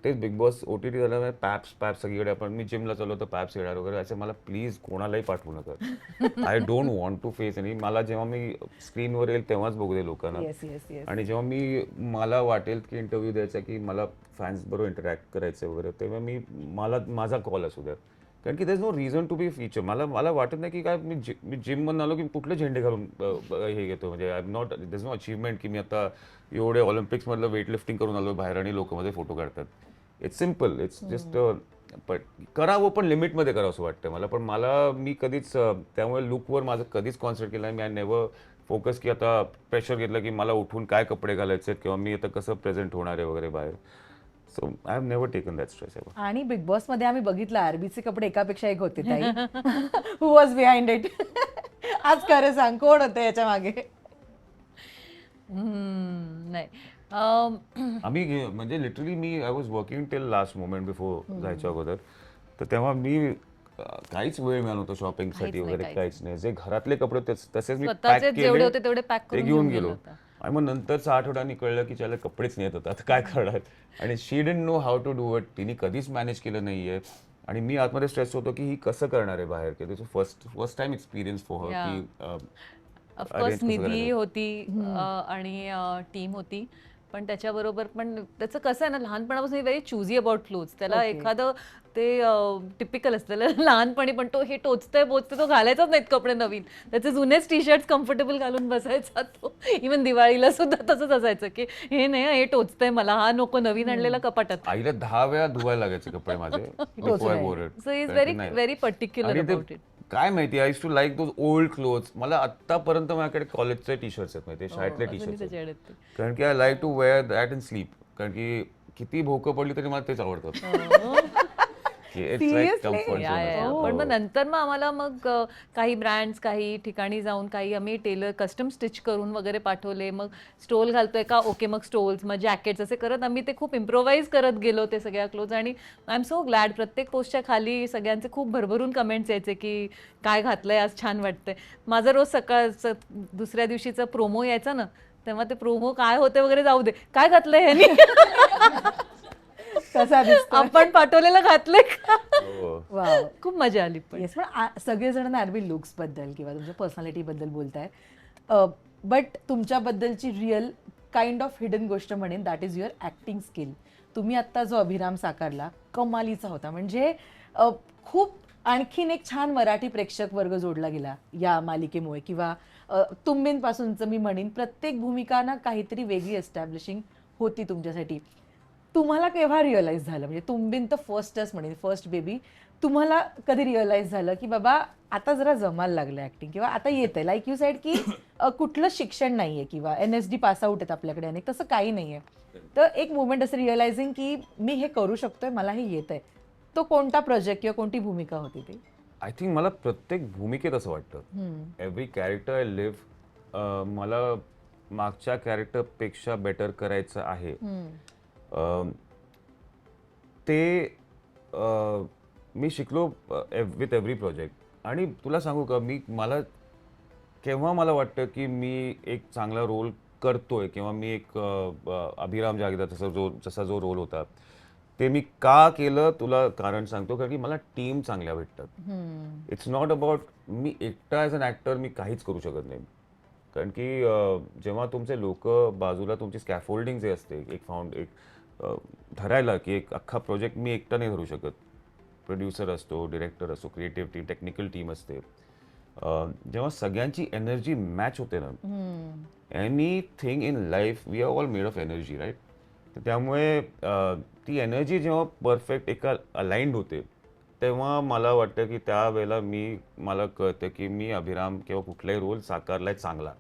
तेच बिग बॉस OTT झाल्यामुळे पॅप्स सगळीकडे. आपण मी जिमला चाललो तर पॅप्स येणार वगैरे असं. मला प्लीज कोणालाही पाठवू नका. I don't want to face. आणि मला जेव्हा मी स्क्रीनवर येईल तेव्हाच बघू दे लोकांना. आणि जेव्हा मला वाटेल की इंटरव्ह्यू द्यायचा, की मला फॅन्स बरोबर इंटरॅक्ट करायचं वगैरे, तेव्हा माझा कॉल असू द्या. कारण की there is no reason to be feature. मला वाटत नाही की काय मी जिममधून आलो की कुठले झेंडे घालून हे घेतो. म्हणजे I am not, there is know achievement की मी आता एवढे ऑलिम्पिक्समधलं वेट लिफ्टिंग करून आलो बाहेर आणि लोक मध्ये फोटो काढतात. इट्स सिम्पल, इट्स जस्ट करावं, पण लिमिटमध्ये करावं असं वाटतं मला. पण मी कधीच त्यामुळे लुकवर माझं कधीच कॉन्सन्ट्रेट केलं नाही. मी आय नेव्हर फोकस की आता प्रेशर घेतलं की मला उठून काय कपडे घालायचे किंवा मी आता कसं प्रेझेंट होणार आहे वगैरे बाहेर. So I have never taken that stress ever. आणि बिग बॉस मध्ये आम्ही बघितलं आरबीचे कपडे एकापेक्षा एक होते. ताई, हु वॉज बिहाइंड इट? आज खरं सांग, कोण होतं याच्या मागे? नाही. आम्ही म्हणजे literally me I was working till last moment before जायच्या अगोदर. तर तेव्हा मी काहीच वेळ मिळाला नव्हता शॉपिंगसाठी वगैरे, काहीच नाही. जे घरातले कपडे तसेच मी पॅक जेवढे होते तेवढे पॅक ते करून घेऊन गेलो. आणि मग नंतरचा आठवड्याने कळलं की त्याला कपडेच नाही येत होतात, काय करणार. आणि she didn't know how to do it. तिने कधीच मॅनेज केलं नाहीये. आणि मी आतमध्ये स्ट्रेस होतो की ही कसं करणार आहे बाहेर, की तिचं first time experience for her, Yeah. की ऑफकोर्स arrange कसं निधी करायचं. होती आणि टीम होती, पण त्याच्याबरोबर पण त्याचं कसं आहे ना, लहानपणापासून व्हेरी चुझी अबाउट क्लोथ्स. त्याला Okay. एखादं ते टिपिकल असतं त्याला लहानपणी, पण तो हे टोचतंय बोचतंय, तो घालायचाच नाहीत कपडे नवीन. त्याचे जुनेच टी शर्ट कम्फर्टेबल घालून बसायचा तो. इव्हन दिवाळीला सुद्धा तसंच असायचं की हे नाही हे टोचतंय मला, हा नको, नवीन आणलेला कपाटात. आईला 10 वेळा धुवायला लागायचे कपडे माझे before I wore it. So is कारण व्हेरी की नाही. व्हेरी पर्टिक्युलर आणि ते अबाउट इट. काय माहिती, I use to like those old clothes. मला आत्तापर्यंत माझ्याकडे कॉलेजचे टी शर्ट्स आहेत माहिती, शाळेतले टी शर्ट्स त्याच्या आहेत. येते. कारण की I like to wear that in sleep. कारण की किती भोकं पडली तरी मला तेच आवडतात. It's like Seriously? comfort zone या, या, या. असं. पण मग हो. नंतर मग आम्हाला मग काही ब्रँड्स, काही ठिकाणी जाऊन काही आम्ही टेलर कस्टम स्टिच करून वगैरे पाठवले. मग स्टोल घालतोय का, ओके, मग स्टोल्स, मग जॅकेट्स, असे करत आम्ही ते खूप इम्प्रोव्हाइज करत गेलो ते सगळ्या क्लोथ्स. आणि आय एम सो ग्लॅड, प्रत्येक पोस्टच्या खाली सगळ्यांचे खूप भरभरून कमेंट्स यायचे की काय घातलंय आज, छान वाटतंय. माझं रोज सकाळचं दुसऱ्या दिवशीचा प्रोमो यायचा ना, तेव्हा ते प्रोमो काय होते वगैरे जाऊ दे, काय घातलंय ह्यानी, कसा दिसतो आपण पाठवलेलं घातलंय का. हो. वाव. खूप मजा आली. पण येस, पण सगळेजण ना अरबी लुक्स बद्दल किंवा तुमच्या पर्सनॅलिटी बद्दल बोलताय, बट तुमच्याबद्दलची रिअल काइंड ऑफ हिडन गोष्ट म्हणेन, that is your acting skill. तुम्ही आत्ता जो अभिराम साकारला कमालीचा होता. म्हणजे खूप आणखीन एक छान मराठी प्रेक्षक वर्ग जोडला गेला या मालिकेमुळे, किंवा तुम्बींपासूनचं मी म्हणेन प्रत्येक भूमिका ना काहीतरी वेगळी एस्टॅब्लिशिंग होती तुमच्यासाठी. तुम्हाला केव्हा रिअलाइज झालं, म्हणजे तुंबीन तर फर्स्टच म्हणेन, फर्स्ट बेबी, तुम्हाला कधी रिअलाइज झालं की बाबा आता जरा जमायला लागलं ऍक्टिंग, किंवा आता येत आहे, लाईक यू साईड की कुठलं शिक्षण नाहीये किंवा NSD पास आउट आहेत आपल्याकडे अनेक, तसं काही नाहीये. तर एक मुवमेंट असं रिअलायझिंग की मी हे करू शकतोय, मला हे येत आहे, तो कोणता प्रोजेक्ट किंवा कोणती भूमिका होती ती? आय थिंक मला प्रत्येक भूमिकेत असं वाटतं, एव्हरी कॅरेक्टर आय लिव्ह, मला मागच्या कॅरेक्टरपेक्षा बेटर करायचं आहे. ते मी शिकलो विथ एव्हरी प्रोजेक्ट. आणि तुला सांगू का, केव्हा मला वाटतं की मी एक चांगला रोल करतोय, किंवा मी एक अभिराम जागीदार जसा जो रोल होता ते मी का केलं, तुला कारण सांगतो. कारण की मला टीम चांगल्या भेटतात. इट्स नॉट अबाउट मी एकटा ॲज अन ॲक्टर मी काहीच करू शकत नाही. कारण की जेव्हा तुमचे लोक बाजूला, तुमची स्कॅफोल्डिंग जे असते, एक धरायला की एक अख्खा प्रोजेक्ट मी एकटा नाही धरू शकत. प्रोड्युसर असतो, डिरेक्टर असतो, क्रिएटिव्ह टीम, टेक्निकल टीम असते. जेव्हा सगळ्यांची एनर्जी मॅच होते ना, anything in life, we are all made of energy, right? तर त्यामुळे ती एनर्जी जेव्हा परफेक्ट एका अलाइंड होते, तेव्हा मला वाटतं की त्यावेळेला मला कळतं की मी अभिराम किंवा कुठलाही रोल साकारलाय चांगला.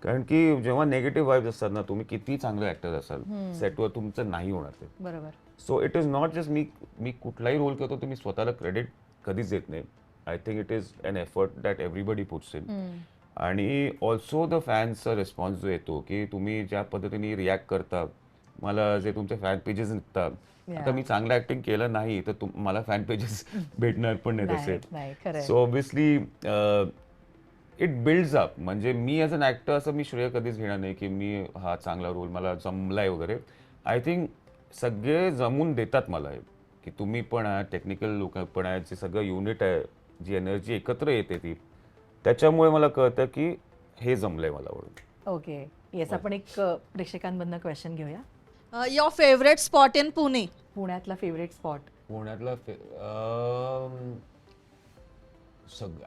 कारण की जेव्हा नेगेटिव्ह वाईब्स असतात ना, तुम्ही किती चांगले ऍक्टर असाल, सेटवर तुमचं नाही होणार ते. बरोबर. So it is not just मी कुठलाही रोल करतो तर मी स्वतःला क्रेडिट कधीच देत नाही. I think it is an effort that everybody puts in. आणि ऑल्सो द फॅन्सचा रिस्पॉन्स जो येतो की तुम्ही ज्या पद्धतीने रिॲक्ट करता, मला जे तुमचे फॅन पेजेस निघतात, आता मी चांगलं ऍक्टिंग केलं नाही तर मला फॅन पेजेस भेटणार पण नाही तसे. नाही, खरंय. So obviously it builds up. म्हणजे मी ॲज अन ॲक्टर असं मी श्रेय कधीच घेणार नाही की मी हा चांगला रोल मला जमलाय वगैरे. आय थिंक सगळे जमून देतात मला हे, की तुम्ही पण आहात, टेक्निकल लोक पण आहेत, जे सगळं युनिट आहे, जी एनर्जी एकत्र येते ती, त्याच्यामुळे मला कळतं की हे जमलंय मला आवडून. ओके, येस, आपण एक प्रेक्षकांमधनं क्वेश्चन घेऊया. Your favorite spot in Pune? पुण्यातला फेवरेट स्पॉट? पुण्यातला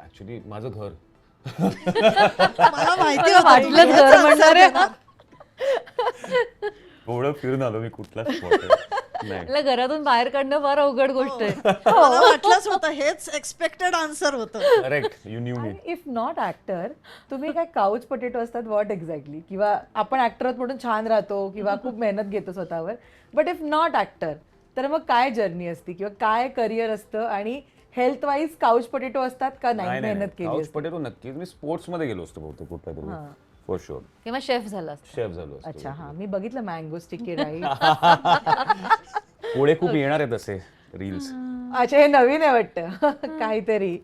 ऍक्च्युली माझं घर. मला माहिती होतं वाटलं तुम्ही घर याचा म्हणणार answer आहे. देणार. थोडं फिरून आलो मी, कुठला स्पॉट नाही. मला घरातून बाहेर काढणं फार अवघड गोष्ट आहे. मला वाटलंच होतं, हेच एक्सपेक्टेड आन्सर होतं. Correct, you new me. If not actor, तुम्ही काय काउच पोटॅटो असतात, व्हॉट एक्झॅक्टली? किंवा आपण ऍक्टर आहोत म्हणून छान राहतो किंवा खूप मेहनत घेतो स्वतःवर, बट इफ नॉट ऍक्टर, तर मग काय जर्नी असते किंवा काय करिअर असतं? आणि हेल्थ वाईज काउच पोटॅटो असतात का नाही, मेहनत केली काउच असते? पोटॅटो नक्कीच. मी स्पोर्ट्स मध्ये गेलो असतो बहुतेक कुठल्या तरी, फॉर शुअर. किंवा शेफ झाला असता. शेफ झालो असतो. अच्छा, हा, मी बघितलं मँगो स्टिकी राईट. पुढे खूप येणार आहेत असे रील्स. अच्छा, हे नवीन आहे वाटतं काहीतरी.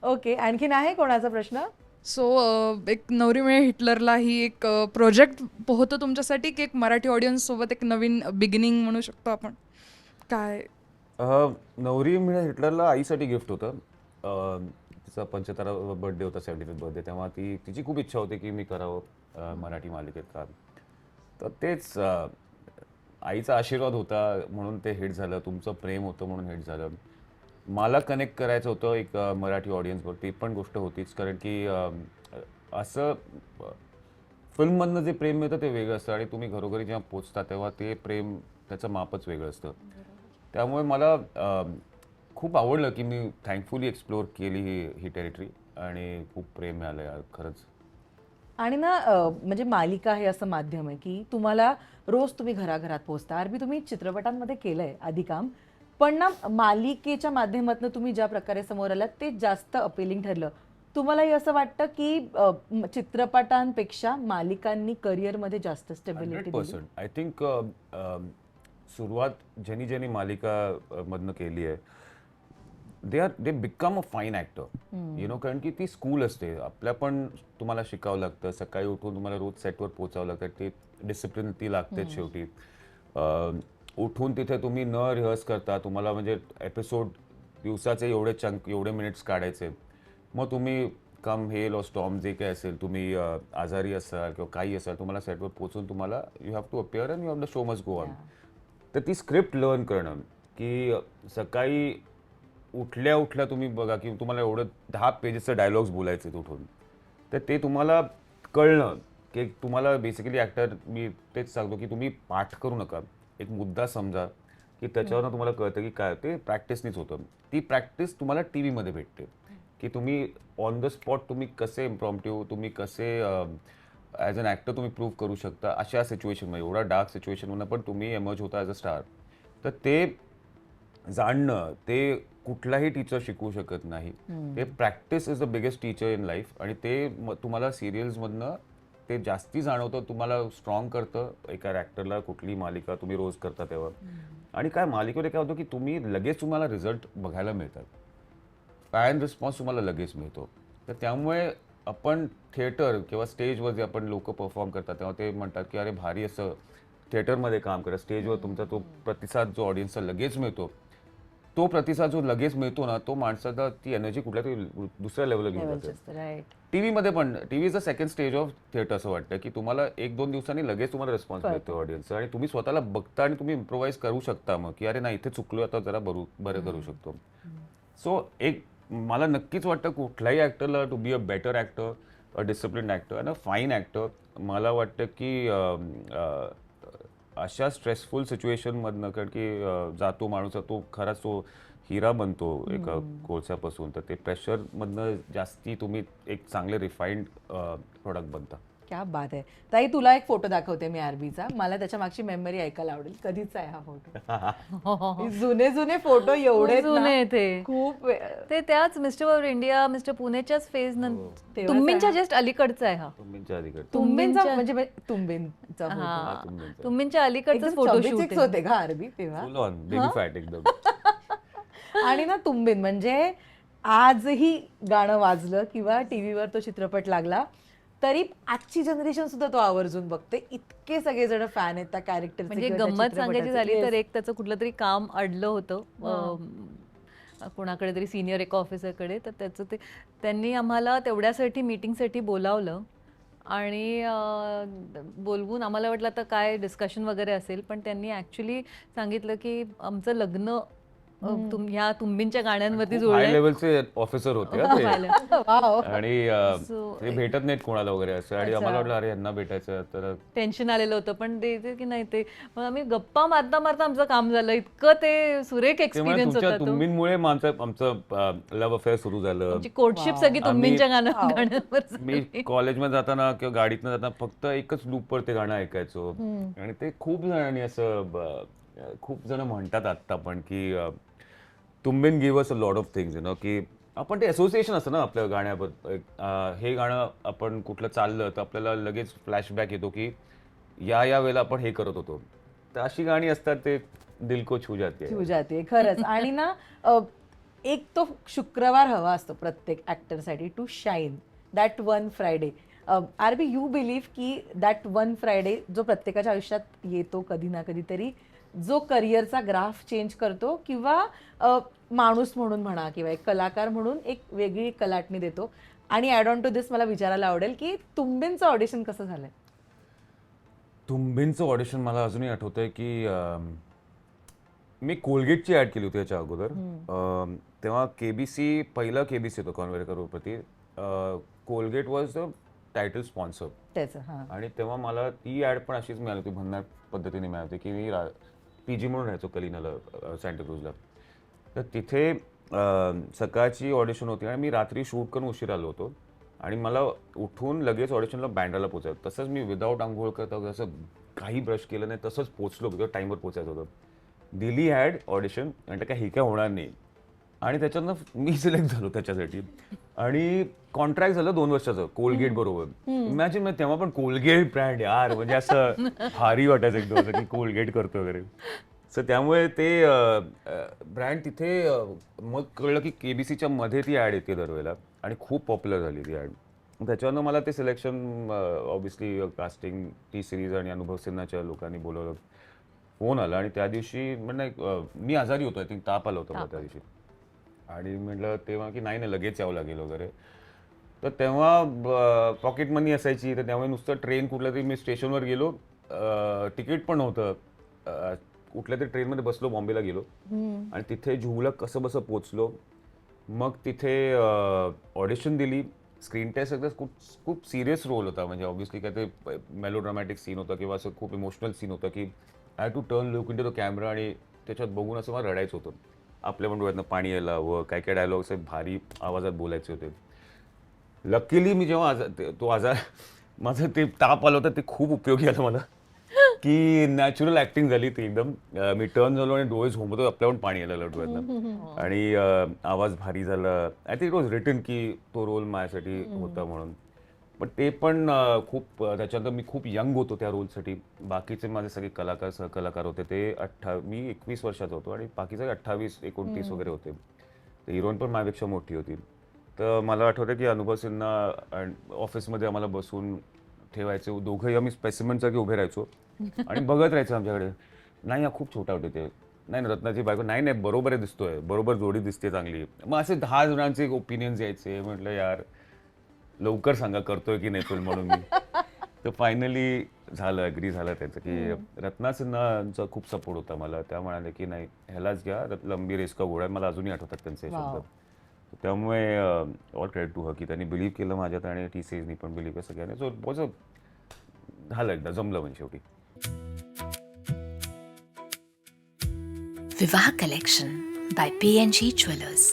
ओके, आणखीन आहे कोणाचा प्रश्न? सो एक नवरी मिळे हिटलरला ही एक प्रोजेक्ट होतं तुमच्यासाठी, की एक मराठी ऑडियन्स सोबत एक नवीन बिगिनिंग म्हणू शकतो आपण? काय नवरी म्हणजे हिटलरला आईसाठी गिफ्ट होतं. तिचा 75वा बर्थडे होता, 75th बर्थडे. तेव्हा तिची खूप इच्छा होती की मी करावं मराठी मालिकेत काम. तर तेच आईचा आशीर्वाद होता म्हणून ते हिट झालं, तुमचं प्रेम होतं म्हणून हिट झालं. मला कनेक्ट करायचं होतं एक मराठी ऑडियन्सवर, ती पण गोष्ट होतीच. कारण की असं फिल्ममधनं जे प्रेम मिळतं ते वेगळं असतं आणि तुम्ही घरोघरी जेव्हा पोचता तेव्हा ते प्रेम त्याचं मापच वेगळं असतं. त्यामुळे मला खूप आवडलं की मी थँकफुली एक्सप्लोअर केली ही टेरिटरी आणि खूप प्रेम मिळालं यार खरंच. आणि ना म्हणजे मालिका हे असं माध्यम आहे की तुम्हाला रोज तुम्ही घराघरात पोहोचता. आरबी तुम्ही चित्रपटांमध्ये केलंय आधी काम, पण ना मालिकेच्या माध्यमातून तुम्ही ज्या प्रकारे समोर आलात ते जास्त अपिलिंग ठरलं. तुम्हालाही असं वाटतं की चित्रपटांपेक्षा मालिकांनी करिअरमध्ये जास्त स्टेबिलिटी 100%. आय थिंक सुरुवात ज्यांनी मालिका मधनं केली आहे they become a fine actor. कारण की ती स्कूल असते. आपल्या पण तुम्हाला शिकावं लागतं. सकाळी उठून तुम्हाला रोज सेटवर पोचावं लागतं. ते डिसिप्लिन ती लागते शेवटी. उठून तिथे तुम्ही न रिहर्स करता तुम्हाला म्हणजे एपिसोड दिवसाचे एवढे चंक एवढे मिनिट्स काढायचे. मग तुम्ही कम हेल और स्टॉर्म जे काही असेल, तुम्ही आजारी असाल किंवा काही असाल, तुम्हाला सेटवर पोचून तुम्हाला you have to appear and you have the show must go on. तर ती स्क्रिप्ट लर्न करणं की सकाळी उठल्या तुम्ही बघा की तुम्हाला एवढं 10 पेजेसचं डायलॉग्स बोलायचे उठून, तर ते तुम्हाला कळणं की तुम्हाला बेसिकली ॲक्टर मी तेच सांगतो की तुम्ही पाठ करू नका. एक मुद्दा समजा की त्याच्यावरनं तुम्हाला कळतं की काय ते प्रॅक्टिसनीच होतं. ती प्रॅक्टिस तुम्हाला टी व्हीमध्ये भेटते की तुम्ही ऑन द स्पॉट तुम्ही कसे इम्प्रॉम्प्टिव्ह, तुम्ही कसे ॲज अन ॲक्टर तुम्ही प्रूव्ह करू शकता अशा सिच्युएशनमध्ये. एवढा डार्क सिच्युएशनमधनं पण तुम्ही एमर्ज होता ॲज अ स्टार. तर ते जाणणं ते कुठलाही टीचर शिकवू शकत नाही. ते practice is the biggest teacher in life आणि ते तुम्हाला सिरियल्समधनं ते जास्ती जाणवतं, तुम्हाला स्ट्रॉंग करतं एका ॲक्टरला. कुठली मालिका तुम्ही रोज करता तेव्हा. आणि काय मालिकेमध्ये काय होतं की तुम्ही लगेच तुम्हाला रिझल्ट बघायला मिळतात. फॅन रिस्पॉन्स तुम्हाला लगेच मिळतो. तर त्यामुळे आपण थिएटर किंवा स्टेजवर जे आपण लोक परफॉर्म करतात तेव्हा ते म्हणतात की अरे भारी असं थिएटरमध्ये काम करा. स्टेजवर तुमचा तो प्रतिसाद जो ऑडियन्सचा लगेच मिळतो, तो प्रतिसाद जो लगेच मिळतो ना, तो माणसाचा ती एनर्जी कुठल्या तरी दुसऱ्या लेवलला घेऊन जाते. राईट. टीव्हीमध्ये पण TV is a second stage of theatre असं वाटतं की तुम्हाला 1-2 दिवसांनी लगेच तुम्हाला रिस्पॉन्स मिळतो ऑडियन्सचा आणि तुम्ही स्वतःला बघता आणि तुम्ही इम्प्रोव्हाइज करू शकता मग की अरे नाही इथे चुकलो, आता जरा बरं करू शकतो. सो एक मला नक्कीच वाटतं कुठल्याही ॲक्टरला to be a better actor, a discipline actor and a fine actor, मला वाटतं की अशा स्ट्रेसफुल सिच्युएशनमधनं, कारण की जातो माणूस, तो खराच तो हिरा बनतो एका कोळशापासून, तर ते प्रेशरमधनं जास्ती तुम्ही एक चांगले रिफाईंड प्रोडक्ट बनता. क्या बात आहे. ताई तुला एक फोटो दाखवते मी आरबीचा. मला त्याच्या मागची मेमरी ऐकायला आवडेल. कधीचा आहे हा फोटो? जुने फोटो एवढे आहेत ना, जुने ते खूप ते त्याच मिस्टर इंडिया, मिस्टर पुणेच्याच फेज नंतर तेव्हाच तुंबींच्या आहे. जस्ट अलीकडचा आहे हा. तुमच्या अलीकडे तुंबींचा तुंबींच्या- म्हणजे तुंबींचा photo. हा तुंबींचा. तुंबींच्या अलीकडचा एकदम फोटो 26 शूट होते का आरबी तेव्हा? फुल ऑन बेबी फॅट एकदम. आणि ना तुंबीन म्हणजे आजही गाणं वाजलं किंवा टीव्हीवर तो चित्रपट लागला तरी आजची जनरेशन सुद्धा तो आवर्जून बघते. इतके सगळेजण फॅन आहेत त्या कॅरेक्टर. म्हणजे गंमत सांगायची झाली तर एक त्याचं कुठलं तरी काम अडलं होतं कोणाकडे तरी सिनियर एका ऑफिसरकडे, तर त्याचं ते त्यांनी आम्हाला तेवढ्यासाठी मीटिंगसाठी बोलावलं आणि बोलवून आम्हाला वाटलं आता काय डिस्कशन वगैरे असेल, पण त्यांनी ॲक्च्युली सांगितलं की आमचं लग्न ह्या तुंबींच्या गाण्यांवरती हाय जुळलंय. लेवलचे ऑफिसर होते हा ते. आणि So, ते भेटत नाहीत कोणाला वगैरे असं, आणि आम्हाला वाटलं अरे यांना भेटायचं तर टेन्शन आलेलं होतं, पण ते की नाही ते मग आम्ही गप्पा मारता मारता आमचं काम झालं. इतकं ते सुरेख त्यामुळे एक्सपिरियन्स तुमच्या होता तो. तुंबींमुळे आमचं लव्ह अफेअर सुरू झालं. आमची कोर्टशिप सगळी तुंबींच्या आम्ही- गाण्यांवर मी कॉलेजमध्ये जाताना किंवा गाडीतनं जाताना फक्त एकच लूपवर ते गाणं ऐकायचो. आणि ते खूप जणांनी असं खूप जण म्हणतात आत्ता पण की तुंबीन give us a lot of things की आपण ते असोसिएशन असतं ना आपल्या गाण्याबद्दल. हे गाणं आपण कुठलं चाललं तर आपल्याला लगेच फ्लॅशबॅक येतो की या वेळेला आपण हे करत होतो. तर अशी गाणी असतात, ते दिल को छू जाते. छू जाते खरंच. आणि ना एक तो शुक्रवार हवा असतो प्रत्येक ऍक्टरसाठी to shine, that one Friday. RB you believe की दॅट वन फ्रायडे जो प्रत्येकाच्या आयुष्यात येतो कधी ना कधीतरी, जो करिअरचा ग्राफ चेंज करतो किंवा माणूस म्हणून म्हणा किंवा एक कलाकार म्हणून एक वेगळी कलाटणी देतो. आणि ॲड ऑन टू दिस मला विचारायला आवडेल की तुंबींचं ऑडिशन कसं झालंय? तुंबींचं ऑडिशन मला अजूनही आठवतंय की मी कोलगेटची ॲड केली होती याच्या अगोदर. तेव्हा केबीसी, पहिलं केबीसी होतं कॉन्वेर Crorepati. Colgate was the title sponsor. त्याचं हां. आणि तेव्हा मला ती ॲड पण अशीच मिळाली होती, भन्नाट पद्धतीने मिळाली होती की मी PG म्हणून राहायचो कलिनाला, सँटाक्रूजला. तर तिथे सकाळची ऑडिशन होती आणि मी रात्री शूट करून उशीर आलो होतो आणि मला उठून लगेच ऑडिशनला बँड्राला पोचायचं. तसंच मी विदाऊट आंघोळ करता असं काही ब्रश केलं नाही, तसंच पोचलो, बिकॉज टाईमवर पोचायचं होतं. दिली ॲड ऑडिशन आणि काय हे काय होणार नाही. आणि त्याच्यानं मी सिलेक्ट झालो त्याच्यासाठी आणि कॉन्ट्रॅक्ट झालं 2 वर्षाचं कोलगेट बरोबर. इमॅजिन, मग तेव्हा पण कोलगेट ब्रँड यार, म्हणजे असं भारी वाटायचं एकदम असं की कोलगेट करतो वगैरे. सो त्यामुळे ते ब्रँड तिथे मग कळलं की केबीसीच्या मध्ये ती ॲड येते दरवेळेला आणि खूप पॉप्युलर झाली ती ॲड. त्याच्यानं मला ते selection, obviously casting, T series आणि अनुभव सिन्हाच्या लोकांनी बोलवलं. फोन आला आणि त्या दिवशी म्हणजे मी आजारी होतो, आय थिंक ताप आला होता मला त्या दिवशी. आणि म्हटलं तेव्हा की नाही लगेच यावं लागेल वगैरे. तर तेव्हा पॉकेट मनी असायची, तर त्यामुळे नुसतं ट्रेन कुठल्या तरी, मी स्टेशनवर गेलो, तिकीट पण नव्हतं, कुठल्या तरी ट्रेनमध्ये बसलो, बॉम्बेला गेलो आणि तिथे जुहूला कसं बसं पोचलो. मग तिथे ऑडिशन दिली, स्क्रीन टेस्ट. एकदा खूप सिरियस रोल होता, म्हणजे ऑब्व्हियसली काय ते मेलोड्रामॅटिक सीन होता किंवा असं खूप इमोशनल सीन होता की I to turn look into the camera आणि त्याच्यात बघून असं मला रडायचं होतं. आपल्या पण डोळ्यातनं पाणी यायला हवं, काय काय डायलॉग असे भारी आवाजात बोलायचे होते. लकीली मी जेव्हा माझं ते ताप आलं होतं ते खूप उपयोगी आलं मला की नॅचरल ॲक्टिंग झाली ती एकदम. मी टर्न झालो आणि डोळे झोंबतो, आपल्या पण पाणी यायला लागलं डोळ्यातनं आणि आवाज भारी झाला. I think it was written की तो रोल माझ्यासाठी होता म्हणून. पण ते पण खूप, त्याच्यानंतर मी खूप यंग होतो त्या रोलसाठी. बाकीचे माझे सगळे कलाकार, सहकलाकार होते ते मी 21 वर्षाचा होतो आणि बाकी सगळे 28-29 वगैरे होते. तर हिरोईन पण माझ्यापेक्षा मोठी होती. तर मला आठवतं की अनुभव सिन्हा ऑफिसमध्ये आम्हाला बसून ठेवायचे, दोघंही आम्ही स्पेसिमेंटसारखे उभे राहायचो आणि बघत राहायचं आमच्याकडे. नाही, हा खूप छोटा होते ते, नाही रत्नाची बायको, नाही बरोबर आहे, दिसतोय, बरोबर जोडी दिसते चांगली. मग असे 10 जणांचे ओपिनियन्स यायचे. म्हटलं यार लवकर सांगा करतोय की नाही फिल्म म्हणून मी. तर फायनली झालं, ॲग्री झालं त्याचं की रत्ना सिन्हाचा खूप सपोर्ट होता मला. त्या म्हणाले की नाही ह्यालाच घ्या, लंबी रेस का घोडा. मला अजूनही आठवतात त्यांचे शब्द. त्यामुळे ऑल क्रेडिट टू हर की त्यांनी बिलीव्ह केलं माझ्यात आणि टी सीजनी पण बिलीव्ह केलं सगळ्यांनी. सो वॉज झालं, एकदा जमलं म्हणजे शेवटी. Vivaha Collection by P&G Jewelers.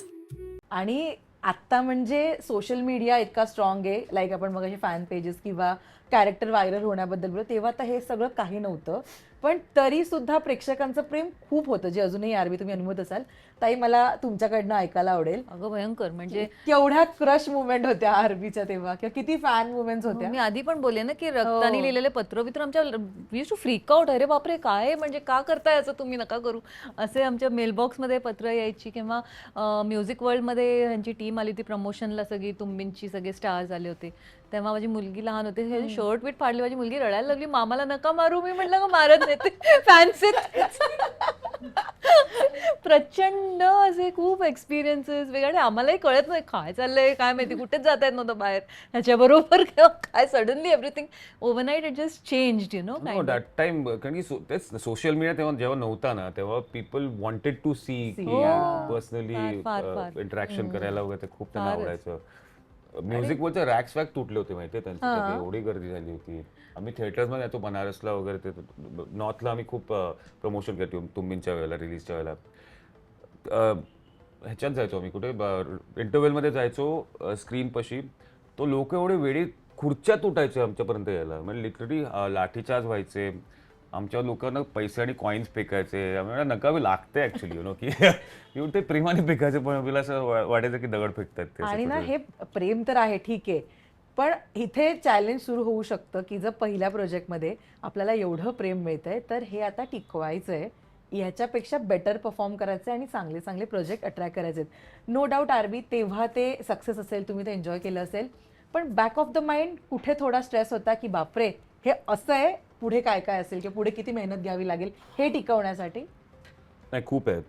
आणि आत्ता म्हणजे सोशल मीडिया इतका स्ट्रॉंग आहे, लाईक आपण मग असे फॅन पेजेस किंवा कॅरेक्टर व्हायरल होण्याबद्दल बोलतो, तेव्हा तर हे सगळं काही नव्हतं. पण तरी सुद्धा प्रेक्षकांचं प्रेम खूप होतं, जे अजूनही आरबी तुम्ही अनुभवत असाल. ताई, मला तुमच्याकडनं ऐकायला आवडेल, अगं भयंकर, म्हणजे केवढ्या क्रश मुवमेंट होत्या आरबीच्या तेव्हा, किंवा किती फॅन मुवमेंट्स होत्या. मी आधी पण बोलले ना की रक्ताने लिहिलेले पत्रवित्र आमच्या वी टू फ्रीक आउट, अरे बापरे काय, म्हणजे का करताय असं, तुम्ही नका करू असे. आमच्या मेलबॉक्समध्ये पत्र यायची. किंवा म्युझिक वर्ल्डमध्ये ह्यांची टीम आली होती प्रमोशनला, सगळी तुंबींची सगळे स्टार्स आले होते. तेव्हा माझी मुलगी लहान होते, शर्ट बीट फाडली, माझी मुलगी रडायला लागली, मामाला नका मारू. मी म्हटलं का मारत नाही, ते फॅन्सी. प्रचंड असे खूप एक्सपिरियन्सेस वेगळे. आम्हालाही कळत नाही काय चाललंय, काय माहिती, कुठेच जाता येत नव्हतं बाहेर ह्याच्याबरोबर. काय suddenly everything overnight it just changed, you know. That time, कारण की तेच सोशल मीडिया तेव्हा जेव्हा नव्हता ना, तेव्हा people wanted to see personally interaction करायला वगैरे. ते खूप त्यांना आवडायचं. म्युझिक वरचे रॅक्स वॅक तुटले होते माहितीये त्यांच्या, एवढी गर्दी झाली होती. आम्ही थिएटर्समध्ये जातो, बनारसला वगैरे, ते नॉर्थला आम्ही खूप प्रमोशन करतो तुंबींच्या वेळेला, रिलीजच्या वेळेला. ह्याच्यात जायचो आम्ही, कुठे इंटरव्हलमध्ये जायचो स्क्रीन पशी. तो लोक एवढे वेळी खुर्च्या तुटायचे आमच्यापर्यंत यायला, म्हणजे लिटरली लाठीचार्ज व्हायचे. आमच्या लोकांना पैसे आणि कॉईन्स फेकायचे. आम्ही नकावी लागते ऍक्च्युली, यु नो, की येऊन ते प्रेमाने फेकायचे, पण आपल्याला असं वाटायचं की दगड फेकतात ते. आणि ना, हे प्रेम तर आहे, ठीक आहे, पण इथे चॅलेंज सुरू होऊ शकतं की जर पहिल्या प्रोजेक्टमध्ये आपल्याला एवढं प्रेम मिळतंय, तर हे आता टिकवायचं आहे, ह्याच्यापेक्षा बेटर परफॉर्म करायचं आहे आणि चांगले चांगले प्रोजेक्ट अट्रॅक्ट करायचे आहेत. नो डाऊट आरबी, तेव्हा ते सक्सेस असेल, तुम्ही ते एन्जॉय केलं असेल, पण बॅक ऑफ द माइंड कुठे थोडा स्ट्रेस होता की बापरे हे असं आहे, पुढे काय काय असेल किंवा पुढे किती मेहनत घ्यावी लागेल हे टिकवण्यासाठी? नाही, खूप आहे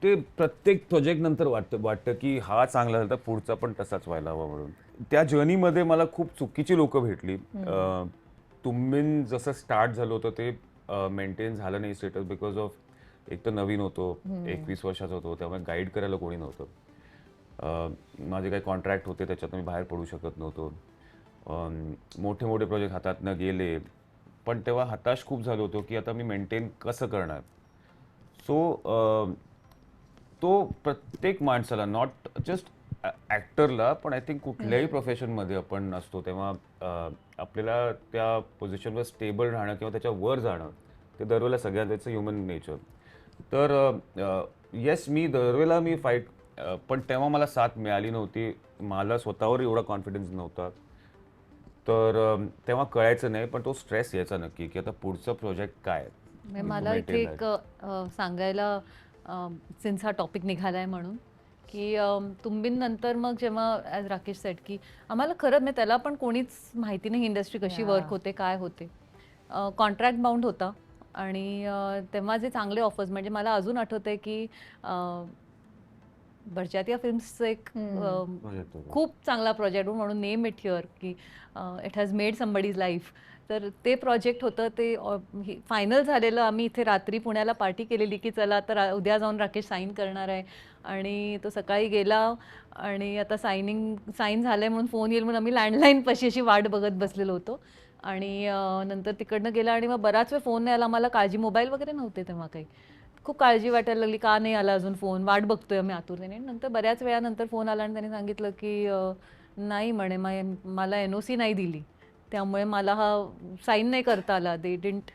ते प्रत्येक प्रोजेक्ट नंतर वाटतं की हा चांगला झाला तर पुढचा पण तसाच व्हायला हवा म्हणून. त्या जर्नीमध्ये मला खूप चुकीची लोक भेटली. तुम्ही जसं स्टार्ट झालं होतं ते मेंटेन झालं नाही स्टेटस बिकॉज ऑफ एक तर नवीन होतो, 21 वर्षाचा होतो, त्यामुळे गाईड करायला कोणी नव्हतं. माझे काही कॉन्ट्रॅक्ट होते त्याच्यात मी बाहेर पडू शकत नव्हतो. मोठे मोठे प्रोजेक्ट हातातनं गेले, पण तेव्हा हताश खूप झालो होतो की आता मी मेंटेन कसं करणार. सो तो प्रत्येक माणसाला, नॉट जस्ट ॲक्टरला, पण आय थिंक कुठल्याही प्रोफेशनमध्ये आपण असतो तेव्हा आपल्याला त्या पोझिशनवर स्टेबल राहणं किंवा त्याच्या वर जाणं ते दरवेळेला सगळ्यात त्याचं ह्युमन नेचर. तर येस, मी दरवेळेला मी फाईट, पण तेव्हा मला साथ मिळाली नव्हती. मला स्वतःवर एवढा कॉन्फिडन्स नव्हता. तर तेव्हा कळायचं नाही, पण तो स्ट्रेस यायचा नक्की की आता पुढचं प्रोजेक्ट काय. म्हणजे मला इथे एक सांगायला, सिन्स हा टॉपिक निघालाय म्हणून, की तुंबीनंतर मग जेव्हा ॲज राकेश सेट की आम्हाला खरं म्हणजे त्याला पण कोणीच माहिती नाही इंडस्ट्री कशी वर्क होते, काय होते. कॉन्ट्रॅक्ट बाउंड होता आणि तेव्हा जे चांगले ऑफर्स, म्हणजे मला अजून आठवतंय की बर्जातिया फिल्म्सचं एक खूप चांगला प्रोजेक्ट म्हणून नेम इट हिअर की it has made somebody's life. तर ते प्रोजेक्ट होतं, ते फायनल झालेलं. आम्ही इथे रात्री पुण्याला पार्टी केलेली की चला तर उद्या जाऊन राकेश साईन करणार आहे, आणि तो सकाळी गेला आणि आता साईन झालंय म्हणून फोन येईल म्हणून आम्ही लँडलाईन पाशी अशी वाट बघत बसलेलो होतो. आणि नंतर तिकडनं गेला आणि मग बराच वेळ फोन नाही आला. मला काळजी, मोबाईल वगैरे नव्हते तेव्हा काही, खूप काळजी वाटायला लागली, का नाही आला अजून फोन, वाट बघतोय आम्ही आतुरतेने. नंतर बऱ्याच वेळानंतर फोन आला आणि त्याने सांगितलं की नाही म्हणे, मला NOC नाही दिली, त्यामुळे मला हा साईन नाही करता आला, दे डिंट.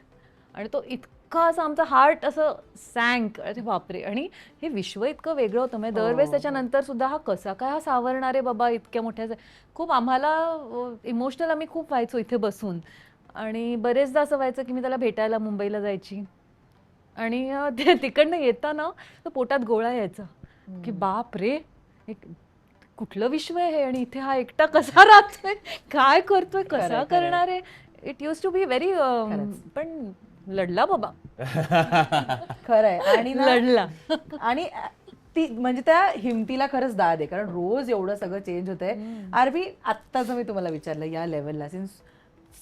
आणि तो इतका असं आमचा हार्ट असं सँक, अरे बापरे. आणि हे विश्व इतकं वेगळं होतं, म्हणजे दरवेळेस त्याच्यानंतर सुद्धा हा कसा काय हा सावरणार आहे बाबा इतक्या मोठ्या, खूप आम्हाला इमोशनल आम्ही खूप व्हायचो इथे बसून. आणि बरेचदा असं व्हायचं की मी त्याला भेटायला मुंबईला जायची आणि तिकडनं येताना तर पोटात गोळा यायचा की बाप रे, कुठलं विश्व आहे हे, आणि इथे हा एकटा कसा राहतोय, काय करतोय, कसा करणार आहे. It use to be very, पण लढला बाबा. खरंय. आणि लढला. आणि ती म्हणजे त्या हिमतीला खरंच दाद आहे, कारण रोज एवढं सगळं चेंज होतंय. आरवी, आत्ताचं मी तुम्हाला विचारलं या लेवलला, सिन्स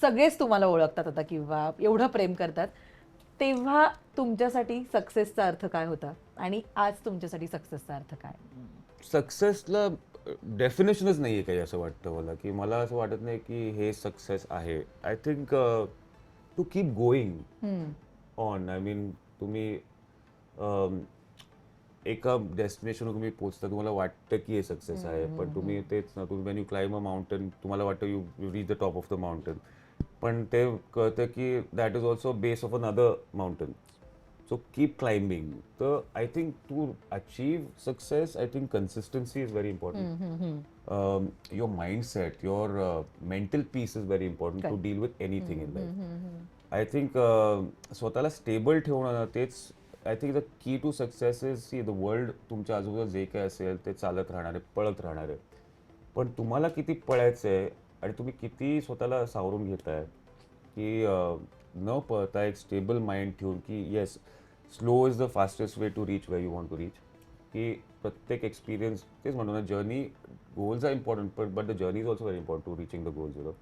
सगळेच तुम्हाला ओळखतात आता किंवा एवढं प्रेम करतात, तेव्हा तुमच्यासाठी सक्सेसचा अर्थ काय होता आणि आज तुमच्यासाठी सक्सेसचा अर्थ काय? सक्सेसला डेफिनेशनच नाही आहे काही, असं वाटतं मला. की मला असं वाटत नाही की हे सक्सेस आहे. I think to keep going on. I mean, तुम्ही एका डेस्टिनेशनवर तुम्ही पोचता, तुम्हाला वाटतं की हे सक्सेस आहे, पण तुम्ही तेच ना, तुम्ही Wien you climb a mountain तुम्हाला वाटतं you reach the top of the mountain, पण ते कळतं की that is also base of another mountain. So keep climbing. So I think to achieve success, I think consistency is very important. Your mindset, your mental peace is very important to deal with anything in life. I think स्वतःला स्टेबल ठेवणं, तेच I think the key to success is, see the world तुमच्या आजूबाजूला जे काय असेल ते चालत राहणार आहे, पळत राहणार आहे, पण तुम्हाला किती पळायचं आहे आणि तुम्ही किती स्वतःला सावरून घेताय की न पळता एक स्टेबल माइंड ठेवून की yes, slow is the fastest way to reach where you want to reach. की प्रत्येक एक्सपिरियन्स, तेच म्हणतो ना, journey, goals are important but the journey is also very important to reaching the goals.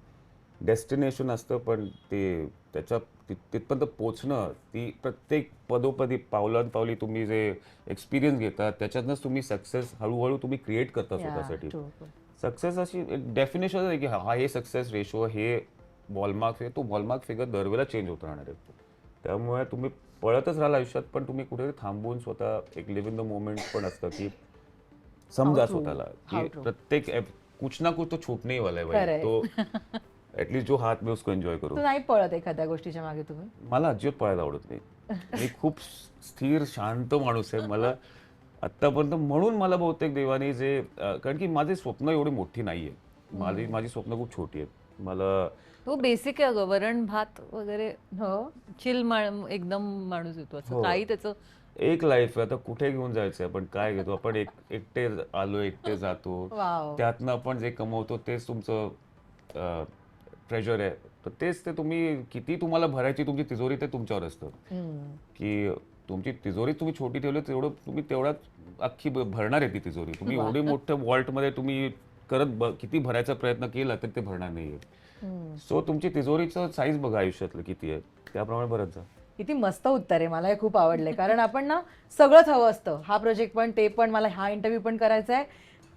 Destination असतं, पण ते त्याच्या तिथपर्यंत पोचणं, ती प्रत्येक पदोपदी पावली तुम्ही जे एक्सपिरियन्स घेता त्याच्यातनंच तुम्ही सक्सेस हळूहळू तुम्ही क्रिएट करता स्वतःसाठी. सक्सेस अशी डेफिनेशन आहे की हा हे सक्सेस रेशो, हे बॉलमार्क आहे, तो बॉलमार्क फिगर दरवेळेला चेंज होत राहणार आहे. त्यामुळे तुम्ही पळतच राहाल आयुष्यात, पण तुम्ही कुठेतरी थांबून स्वतः एक लिव्ह इन द मोमेंट पण असतं की समजा स्वतःला की प्रत्येक कुछ ना कुछ तो छूटने ही वाला है भाई, तो ऍटलीस्ट जो हात में उसको एन्जॉय करू. तू नाही पळत एखाद्या गोष्टीच्या मागे तुम्ही? मला अजिबात पळायला आवडत नाही. मी खूप स्थिर शांत माणूस आहे. मला आत्तापर्यंत, म्हणून मला बहुतेक देवाने जे, कारण की माझे स्वप्न एवढी मोठी नाहीये, माझी स्वप्न खूप छोटी आहेत. मला तो बेसिक आहे अगं, वरण भात वगैरे, चिल एकदम माणूस येतो असं, काही त्याचं एक लाईफ आहे. आता कुठे घेऊन जायचं, आपण काय घेतो, आपण एकटे आलो, एकटे जातो, त्यातनं आपण जे कमवतो तेच तुमचं ट्रेजर आहे. तर तेच ते तुम्ही किती तुम्हाला भरायची तुमची तिजोरी ते तुमच्यावर असतं की तुमची तिजोरी तुम्ही छोटी ठेवली तेवढं तुम्ही तेवढ्याच अख्खी भरणार आहे ती तिजोरी. तुम्ही एवढी मोठ्या वॉल्टमध्ये तुम्ही किती भरायचा प्रयत्न केला तर ते भरणार नाहीये. सो तुमची तिजोरीचं साईज बघा आयुष्यातलं किती आहे त्याप्रमाणे भरत जा. किती मस्त उत्तर आहे, मला हे खूप आवडलंय. कारण आपण ना सगळंच हवं असतं, हा प्रोजेक्ट पण, ते पण, मला हा इंटरव्ह्यू पण करायचा आहे,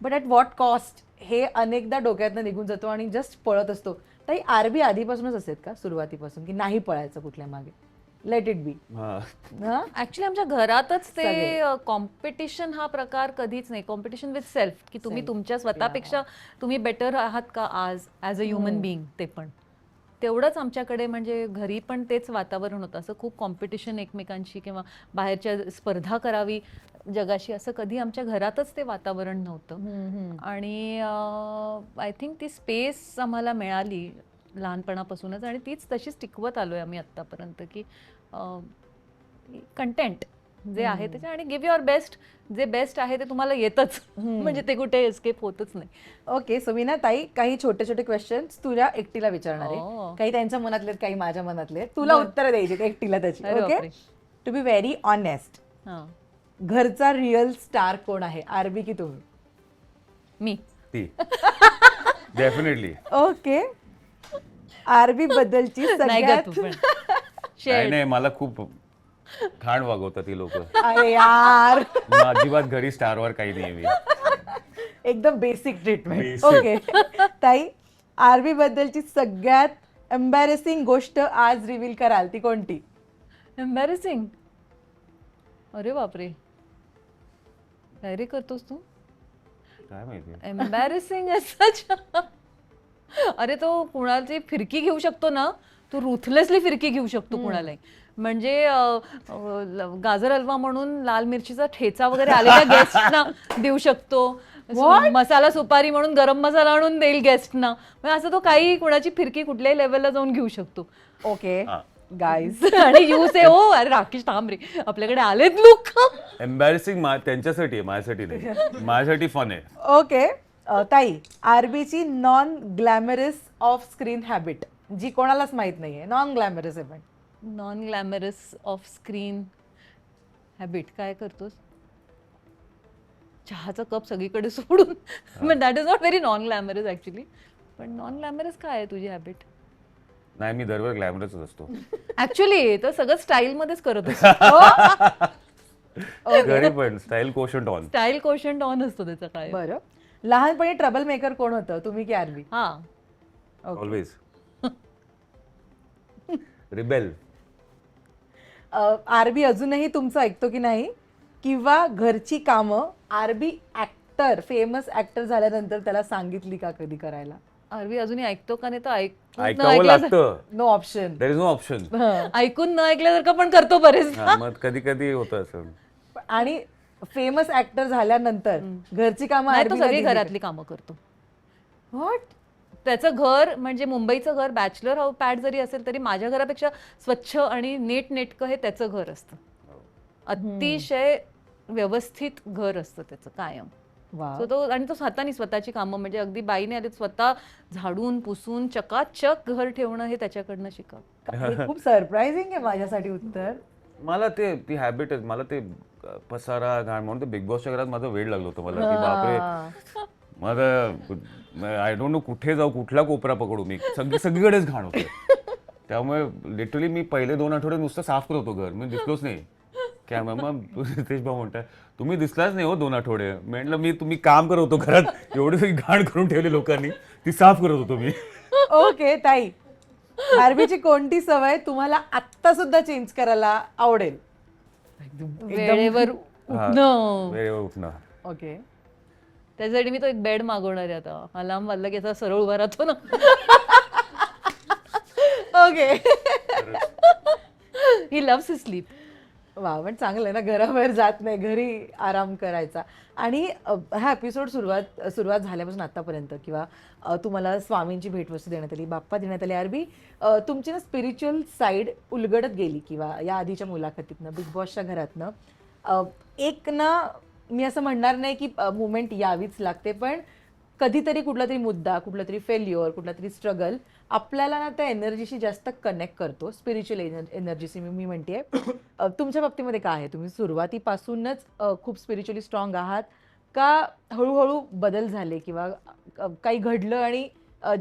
बट ॲट व्हॉट कॉस्ट हे अनेकदा डोक्यातनं निघून जातो आणि जस्ट पळत असतो. ताई आरबी आधीपासूनच असतात का सुरुवातीपासून, की नाही पळायचं कुठल्या मागे, लेट इट बी? हा ऍक्च्युली आमच्या घरातच ते सगळे. कॉम्पिटिशन हा प्रकार कधीच नाही. कॉम्पिटिशन विथ सेल्फ, की तुम्ही तुमच्या स्वतःपेक्षा तुम्ही बेटर आहात का आज ॲज अ ह्युमन बिईंग, ते पण तेवढंच आमच्याकडे. म्हणजे घरी पण तेच वातावरण होतं, असं खूप कॉम्पिटिशन एकमेकांशी किंवा बाहेरच्या स्पर्धा करावी जगाशी, असं कधी आमच्या घरातच ते वातावरण नव्हतं. आणि आय थिंक ती स्पेस आम्हाला मिळाली लहानपणापासूनच आणि तीच तशीच टिकवत आलोय आम्ही आत्तापर्यंत, की कंटेंट जे आहे त्याच्या आणि गिव्ह युअर बेस्ट. जे बेस्ट आहे ते तुम्हाला येतच, म्हणजे ते कुठे एस्केप होतच नाही. ओके, सो मी ना ताई काही छोटे छोटे क्वेश्चन्स तुला एकटीला विचारणार आहे. Oh. काही त्यांच्या मनातले आहेत, काही माझ्या मनातले आहेत. तुला उत्तर द्यायची एकटीला त्याची. अरे ओके, बापरे. टू बी व्हेरी ऑनेस्ट, हां, घरचा रिअल स्टार कोण आहे, आरबी की तुम्ही? मी ती डेफिनेटली. ओके, आरबी बद्दलची नाही का तू सगळ्यात पण नाही मला खूप घाण वागवतात ती लोक. अरे यार, अजिबात घरी स्टारवर काही नाही मी. एकदम बेसिक ट्रीटमेंट. Basic. ओके ताई, आरबी बद्दलची सगळ्यात एम्बॅरेसिंग गोष्ट आज रिव्हील कराल ती कोणती? एम्बॅरेसिंग. अरे बापरे, काय रे करतोस तू? काय माहिती. एम्बॅरेसिंग असं. अरे तो कुणाची फिरकी घेऊ शकतो ना, तो रुथलेसली फिरकी घेऊ शकतो कुणालाही. म्हणजे गाजर हलवा म्हणून लाल मिरचीचा ठेचा वगैरे आलेल्या गेस्टना देऊ शकतो. मसाला सुपारी म्हणून गरम मसाला आणून देईल गेस्टना. असं तो काही कुणाची फिरकी कुठल्याही लेवलला जाऊन घेऊ शकतो. ओके गाईज, आणि यू से हो, अरे राकेश थांब रे, आपल्याकडे आलेत लोक. एम्बॅरेसिंग त्यांच्यासाठी आहे, माझ्यासाठी नाही. माझ्यासाठी फन आहे. ओके ताई, आरबीची non glamorous off screen habit जी कोणालाच माहित नाहीये, नॉन ग्लॅमरस आहे पण. Non glamorous off screen habit काय करतोस? चहाचा कप सगळीकडे सोडून. पण that is not very non glamorous actually. पण नॉन ग्लॅमरस काय आहे तुझी हॅबिट? नाही मी दरवेळी ग्लॅमरसच असतो. ऍक्च्युली तर सगळं स्टाईल मध्येच करत असतो. घरी पण style quotient on. Style question on असतो त्याचा काय. बरं, लहानपणी ट्रबल मेकर कोण होतं, तुम्ही की आरबी? हा, ऑलवेज रिबेल. आरबी अजूनही तुमचं ऐकतो की नाही, किंवा घरची कामं आरबी ऍक्टर, फेमस ऍक्टर झाल्यानंतर त्याला सांगितली का कधी करायला? अरबी अजूनही ऐकतो का? नाही तर ऐकावं लागतं. No option. There is no option. ऐकून न ऐकल्यासारखं पण करतो बरेच. मग कधी कधी होतं असं. आणि फेमस ऍक्टर झाल्यानंतर घरची कामं नाही, तो आरबीला सगळी दिली का? घरातली कामं करतो. What? त्याचं घर म्हणजे मुंबईचं घर बॅचलर हाऊस पॅड जरी असेल तरी माझ्या घरापेक्षा स्वच्छ आणि नीट नेटकं हे त्याचं घर असतं. अतिशय व्यवस्थित घर असतं त्याचं कायम. Wow. So तो आणि तो हाताने स्वतःची कामं, म्हणजे अगदी बाईने आली स्वतः झाडून पुसून चकाचक घर ठेवणं हे त्याच्याकडनं शिकावं. हे खूप सरप्राइझिंग आहे माझ्यासाठी उत्तर. मला ती हॅबिट आहे. मला ते पसारा घाण म्हणून ते बिग बॉसच्या घरात माझं वेळ लागलं होतं मला, की बापरे माझं आय डोंट नो कुठे जाऊ, कुठला कोपरा पकडू मी, सगळीकडेच घाण होतं. त्यामुळे लिटरली मी पहिले 2 आठवडे नुसतं साफ करत होतो घर, मी दिसलोच नाही. काय मग रितेश भाऊ म्हणतात तुम्ही दिसलाच नाही हो 2 आठवडे. म्हटलं तुम्ही काम करत होतो घरात, एवढी सगळी घाण करून ठेवली लोकांनी, ती साफ करत होतो मी. ओके ताई, आरबीची कोणती सवय तुम्हाला आत्ता सुद्धा चेंज करायला आवडेल? वेळेवर उठणं. वेळेवर उठणं. ओके, त्याच्यासाठी मी तो एक बेड मागवणार आहे आता. अलार्म वाजला की असा सरळ उभा राहतो ना. Okay. He loves his sleep. वा, पण चांगलं आहे ना, घराबाहेर जात नाही, घरी आराम करायचा. आणि हा एपिसोड सुरुवात झाल्यापासून आतापर्यंत, किंवा तुम्हाला स्वामींची भेटवस्तू देण्यात आली, बाप्पा देण्यात आले, आरबी तुमची ना स्पिरिच्युअल साईड उलगडत गेली, किंवा या आधीच्या मुलाखतीतनं, बिग बॉसच्या घरातनं एक ना, मी असं म्हणणार नाही की मुवमेंट यावीच लागते, पण कधीतरी कुठला तरी मुद्दा, कुठला तरी फेल्युअर, कुठला तरी स्ट्रगल आपल्याला ना त्या एनर्जीशी जास्त कनेक्ट करतो, स्पिरिच्युअल एनर्जीशी मी म्हणते. तुमच्या बाबतीमध्ये काय आहे? तुम्ही सुरुवातीपासूनच खूप स्पिरिच्युअली स्ट्रॉंग आहात का हळूहळू बदल झाले किंवा काही घडलं आणि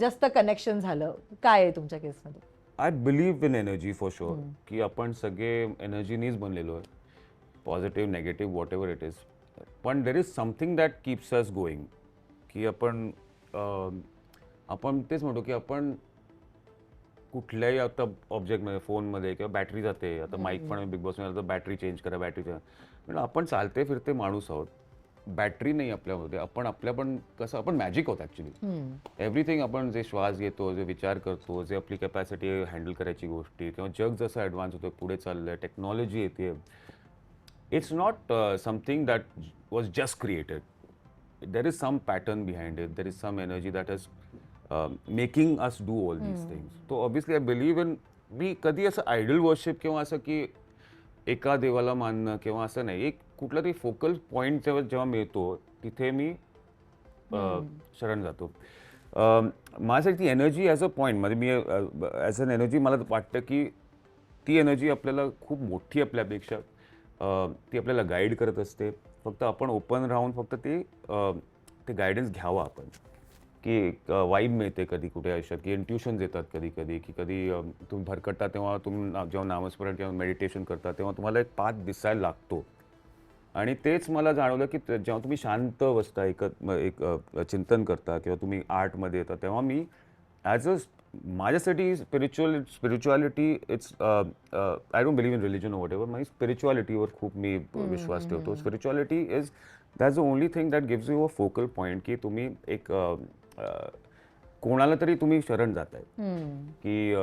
जास्त कनेक्शन झालं? काय आहे तुमच्या केसमध्ये? I believe in energy for sure, की आपण सगळे एनर्जीनीच बनलेलो आहे, positive negative whatever it is. पण there is something that keeps us going, की आपण तेच म्हणतो की आपण कुठल्याही आता ऑब्जेक्टमध्ये, फोनमध्ये किंवा बॅटरी जाते, आता माईक पण बिग बॉसमध्ये आलं तर बॅटरी चेंज करा, बॅटरी चेंज. म्हणजे आपण चालते फिरते माणूस आहोत, बॅटरी नाही आपल्यामध्ये. आपण पण कसं, आपण मॅजिक आहोत ॲक्च्युली. एव्हरीथिंग, आपण जे श्वास घेतो, जे विचार करतो, जे आपली कॅपॅसिटी हँडल करायची गोष्टी, किंवा जग जसं ॲडव्हान्स होतं, पुढे चाललं आहे, टेक्नॉलॉजी येते, it's not something that was just created. There is some pattern behind it, there is some energy that is making us do all these things. तो ऑब्व्हियसली आय बिलीव्ह इन. मी कधी असं आयडल वर्शिप किंवा असं की एका देवाला मानणं किंवा असं नाही, एक कुठला तरी फोकल पॉईंट जेव्हा मिळतो तिथे मी शरण जातो. माझ्यासाठी ती एनर्जी ॲज अ पॉईंट, म्हणजे मी ॲज अन एनर्जी मला वाटतं की ती एनर्जी आपल्याला खूप मोठी आपल्यापेक्षा, ती आपल्याला गाईड करत असते. फक्त आपण ओपन राहून फक्त ते गायडन्स घ्यावं आपण, की वाईब मिळते कधी कुठे आयुष्यात, की इंट्युशन्स येतात कधी कधी, की कधी तुम्ही भरकटता तेव्हा जेव्हा नामस्मरण किंवा मेडिटेशन करता तेव्हा तुम्हाला एक पाथ दिसायला लागतो. आणि तेच मला जाणवलं की जेव्हा तुम्ही शांत बसता, एक चिंतन करता किंवा तुम्ही आर्टमध्ये येता, तेव्हा मी ॲज अ माझ्यासाठी spirituality it's, I don't believe in religion what ever. माझी स्पिरिच्युअलिटीवर खूप मी विश्वास ठेवतो. Spirituality is that's the only thing that gives you a focal point, की तुम्ही एक कोणाला तरी तुम्ही शरण जाताय, की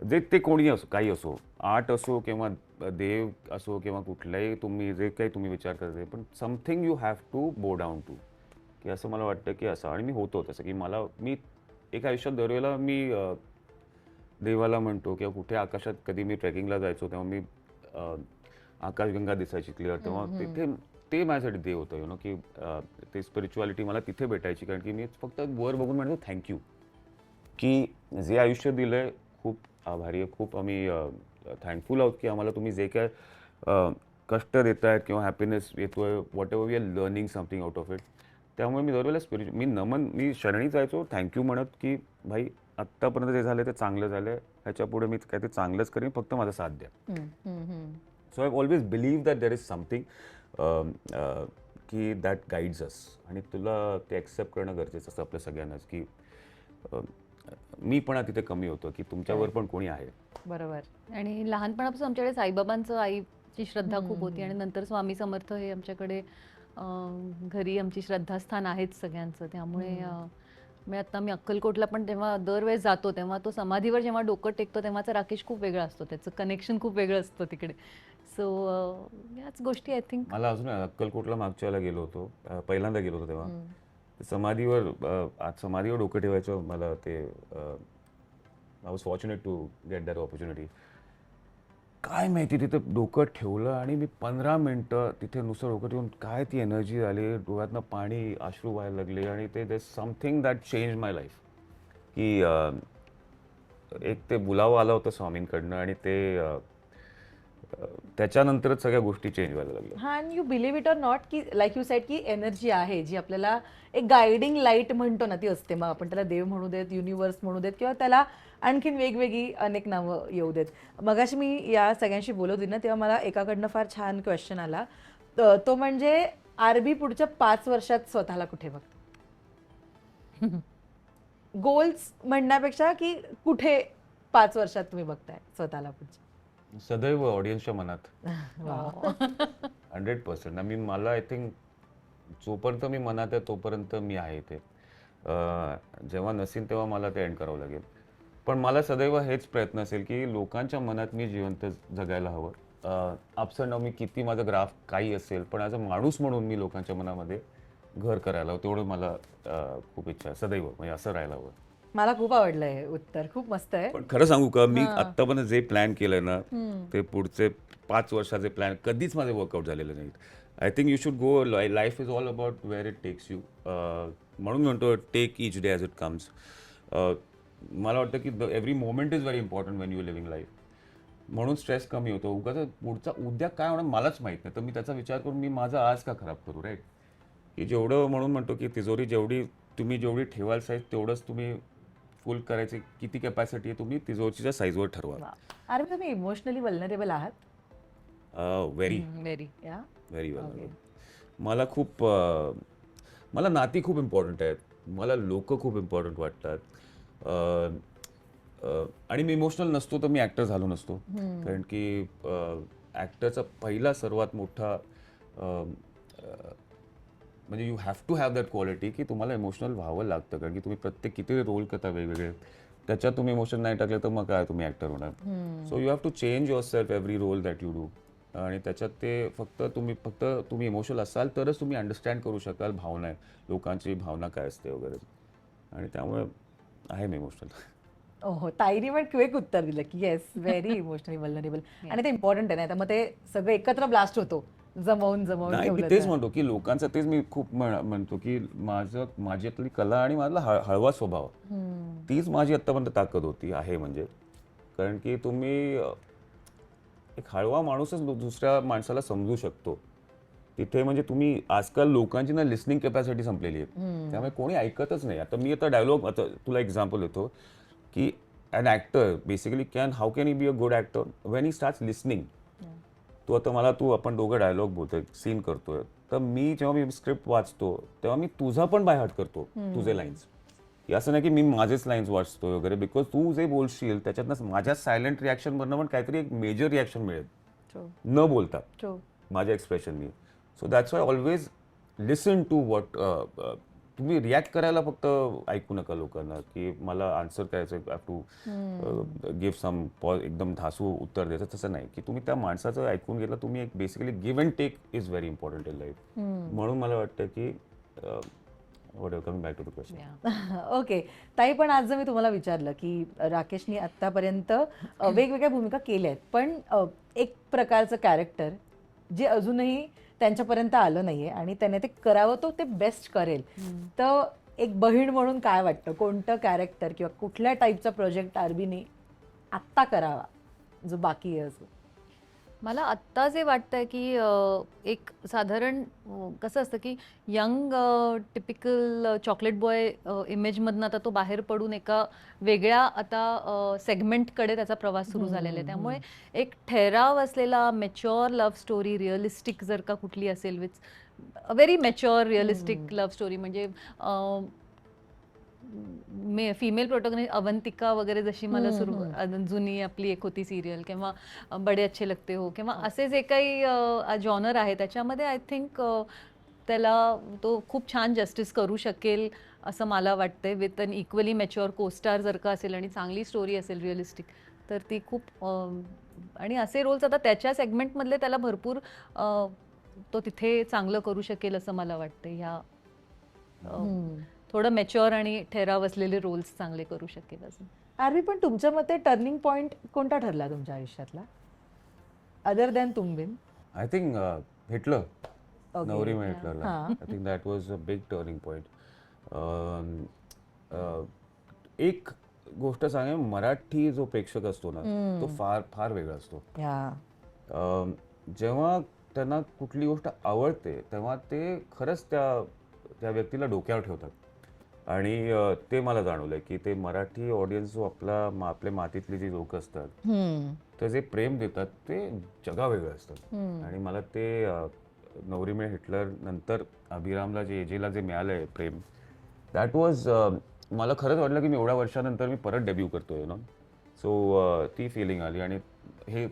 जे ते कोणी असो, काही असो, आर्ट असो किंवा देव असो किंवा कुठलाही तुम्ही जे काही तुम्ही विचार करताय, पण समथिंग यू हॅव टू बो डाऊन टू, की असं मला वाटतं की असं. आणि मी होतो तसं, की मी एक आयुष्यात दरवेळेला मी देवाला म्हणतो किंवा कुठे आकाशात कधी मी ट्रेकिंगला जायचो तेव्हा मी आकाशगंगा दिसायची क्लिअर, तेव्हा तिथे ते माझ्यासाठी देव होतं, यु नो, की ते स्पिरिच्युअलिटी मला तिथे भेटायची. कारण की मी फक्त वर बघून म्हणतो थँक्यू, की जे आयुष्य दिलं आहे खूप आभारी आहे, खूप आम्ही थँकफुल आहोत की आम्हाला तुम्ही जे काय कष्ट देत आहेत किंवा हॅपीनेस येतो आहे, whatever we are learning something out of it. त्यामुळे मी दरवेळेला मी शरणी जायचो थँक्यू म्हणत, की भाई आत्तापर्यंत जे झालं ते चांगलं झालं आहे, ह्याच्यापुढे मी काय ते चांगलंच करेन, फक्त माझा साथ द्या. So I always believe that there is something की दॅट गाईड्स अस, आणि तुला ते ॲक्सेप्ट करणं गरजेचं असतं आपल्या सगळ्यांनाच, की मी पण तिथे कमी होतो, की तुमच्यावर पण कोणी आहे. बरोबर. आणि लहानपणापासून आमच्याकडे साईबाबांचं, आईची श्रद्धा खूप होती, आणि नंतर स्वामी समर्थ हे आमच्याकडे घरी आमची श्रद्धास्थान आहेच सगळ्यांचं. त्यामुळे मी अक्कलकोटला पण तेव्हा दरवेळेस जातो, तेव्हा तो समाधीवर जेव्हा डोकं टेकतो तेव्हाचा राकेश खूप वेगळा असतो, त्याचं कनेक्शन खूप वेगळं असतं तिकडे. सो याच गोष्टी आय थिंक. मला अजून अक्कलकोटला मागच्या वेळेला गेलो होतो, पहिल्यांदा गेलो होतो तेव्हा समाधीवर डोकं ठेवायचं. मला ते I was fortunate to get that opportunity. काय माहिती तिथे डोकं ठेवलं आणि मी 15 मिनटं तिथे नुसतं डोकं ठेवून काय ती एनर्जी आली, डोळ्यातनं पाणी, अश्रू व्हायला लागले, आणि ते that something that change my life, की एक ते बुलावा आला होता स्वामींकडनं, आणि ते त्याच्यानंतरच सगळ्या गोष्टी चेंज व्हायला लागल्या. हा, and you believe it or not, की लाईक यू सेड, की एनर्जी आहे जी आपल्याला एक गायडिंग लाईट म्हणतो ना, ती असते. मग आपण त्याला देव म्हणू देत, युनिवर्स म्हणू देत, किंवा त्याला आणखीन वेगवेगळी अनेक नावं येऊ देत. मगाशी मी या सगळ्यांशी बोलत होती ना, तेव्हा मला एकाकडनं फार छान क्वेश्चन आला. तो म्हणजे आरबी पुढच्या 5 वर्षात स्वतःला कुठे बघता? गोल्स म्हणण्यापेक्षा की कुठे 5 वर्षात तुम्ही बघताय स्वतःला पुढच्या? सदैव ऑडियन्सच्या मनात 100%. मला आय थिंक जोपर्यंत मी मनात आहे तोपर्यंत मी आहे इथे. जेव्हा नसेल तेव्हा मला ते एंड करावं लागेल. पण मला सदैव हेच प्रयत्न असेल की लोकांच्या मनात मी जिवंत जगायला हवं. अप्स अँड डाऊन, मी किती माझा ग्राफ काही असेल, पण ॲज अ माणूस म्हणून मी लोकांच्या मनामध्ये घर करायला हवं, तेवढं मला खूप इच्छा आहे सदैव, म्हणजे असं राहायला हवं. मला खूप आवडलं हे उत्तर, खूप मस्त आहे. पण खरं सांगू का, मी आत्तापर्यंत जे प्लॅन केलंय ना, ते पुढचे 5 वर्षाचे प्लॅन कधीच माझे वर्कआउट झालेले नाहीत. I think you should go, life is all about where it takes you. म्हणून म्हणतो take each day as it comes. मला वाटतं की every moment is very important when you living life. म्हणून स्ट्रेस कमी होतो. उगाच पुढचा उद्या काय होणार मलाच माहित नाही, तर मी त्याचा विचार करून मी माझं आज का खराब करू, राईट? की जेवढं म्हणून म्हणतो की तिजोरी जेवढी ठेवाल साईज तेवढंच तुम्ही फुल करायची किती कॅपॅसिटी आहे तुम्ही तिजोरीच्या साईजवर ठरवा. अरे तुम्ही इमोशनली वल्नरेबल आहात? Very very. या व्हेरी वेल. मला नाती खूप इम्पॉर्टंट आहेत. मला लोक खूप इम्पॉर्टंट वाटतात. आणि मी इमोशनल नसतो तर मी ॲक्टर झालो नसतो. कारण की ॲक्टरचा पहिला सर्वात मोठा म्हणजे you have to have that quality की तुम्हाला इमोशनल व्हावं लागतं. कारण की तुम्ही प्रत्येक किती रोल करता वेगवेगळे, त्याच्यात तुम्ही इमोशन नाही टाकले तर मग काय तुम्ही ॲक्टर होणार. So you have to change yourself every role that you do. आणि त्याच्यात ते फक्त तुम्ही इमोशनल असाल तरच तुम्ही अंडरस्टँड करू शकाल भावना आहे, लोकांची भावना काय असते वगैरे. आणि त्यामुळे आहे मी इमोशनल. हो, ताईने पण क्विक उत्तर दिलं की येस व्हेरी इमोशनली वल्नरेबल. आणि ते इम्पॉर्टंट आहे, नाही तर मग ते सगळं एकत्र ब्लास्ट होतो जमवून नाही, मी ठेवलं तेच तर. म्हणतो की लोकांचं तेच मी खूप म्हणतो की माझ्यातली कला आणि माझा हळवा स्वभाव तीच माझी आत्तापर्यंत ताकद आहे. म्हणजे कारण की तुम्ही एक हळवा माणूसच दुसऱ्या माणसाला समजू शकतो. तिथे म्हणजे तुम्ही आजकाल लोकांची ना लिसनिंग कॅपॅसिटी संपलेली आहे. त्यामुळे कोणी ऐकतच नाही. आता डायलॉग तुला एक्झाम्पल देतो की an actor basically how can he be a good actor when he starts listening. आपण दोघं डायलॉग बोलतोय, सीन करतोय, तर जेव्हा मी स्क्रिप्ट वाचतो तेव्हा मी तुझा पण बाय हार्ट करतो, तुझे लाईन्स. असं नाही की मी माझेच लाईन्स वाचतोय वगैरे, बिकॉज तू जे बोलशील त्याच्यातनं माझ्या सायलेंट रिॲक्शनमधनं पण काहीतरी एक मेजर रिॲक्शन मिळेल न बोलता माझ्या एक्सप्रेशननी. So that's why always listen to what. तुम्ही रिॲक्ट करायला फक्त ऐकू नका लोकांना की मला आन्सर करायचं, हॅव टू गिव्ह सम एकदम धासू उत्तर द्यायचं, तसं नाही. की तुम्ही त्या माणसाचं ऐकून घेतलं, तुम्ही एक basically give and take is very important in life. म्हणून मला वाटतं की coming back to the question. Okay ताई, पण आज जर मी तुम्हाला विचारलं की राकेशनी आतापर्यंत वेगवेगळ्या भूमिका केल्या आहेत, पण एक प्रकारचं कॅरेक्टर जे अजूनही त्यांच्यापर्यंत आलं नाहीये आणि त्याने ते करावं, तो ते बेस्ट करेल, तर एक बहीण म्हणून काय वाटतं, कोणतं कॅरेक्टर किंवा कुठल्या टाईपचा प्रोजेक्ट आरबीने आत्ता करावा जो बाकी आहे असं? मला आत्ता जे वाटतंय की एक साधारण कसं असतं की यंग टिपिकल चॉकलेट बॉय इमेजमधनं आता तो बाहेर पडून एका वेगळ्या आता सेगमेंटकडे त्याचा प्रवास सुरू झालेला आहे. त्यामुळे एक ठहराव असलेला मॅच्युअर लव्ह स्टोरी, रिअलिस्टिक जर का कुठली असेल, which very mature realistic love story, म्हणजे फिमेल प्रोटॅगनिस्ट अवंतिका वगैरे, जशी मला जुनी आपली एक होती सिरियल, किंवा बडे अच्छे लगते हो, किंवा असे जे काही जॉनर आहे त्याच्यामध्ये आय थिंक त्याला तो खूप छान जस्टिस करू शकेल असं मला वाटतंय. With an equally mature costar जर का असेल आणि चांगली स्टोरी असेल रिअलिस्टिक, तर ती खूप आणि असे रोल्स आता त्याच्या सेगमेंटमधले त्याला भरपूर तो तिथे चांगलं करू शकेल असं मला वाटतं. ह्या थोडं मॅच्युअर आणि ठराव असलेले रोल्स चांगले करू शकेल असं. आरबी, पण तुमच्या मते टर्निंग पॉइंट कोणता ठरला तुमच्या आयुष्यातला अदर दॅन तुंबिन? आय थिंक हिटलर, नवरी में हिटलरला. I think that was a big turning point. एक गोष्ट सांगेन, मराठी जो प्रेक्षक असतो ना तो फार फार वेगळा असतो. जेव्हा त्यांना कुठली गोष्ट आवडते तेव्हा ते खरंच त्या व्यक्तीला डोक्यावर ठेवतात. आणि ते मला जाणवलंय की ते मराठी ऑडियन्स जो आपल्या मातीतली जी लोक असतात तर जे प्रेम देतात ते जगावेगळं असतं. आणि मला ते नवरी में हिटलर नंतर अभिरामला एजेला जे मिळालंय प्रेम, दॅट वॉज, मला खरंच वाटलं की मी एवढ्या वर्षानंतर मी परत डेब्यू करतोय ना. सो ती फिलिंग आली. आणि हे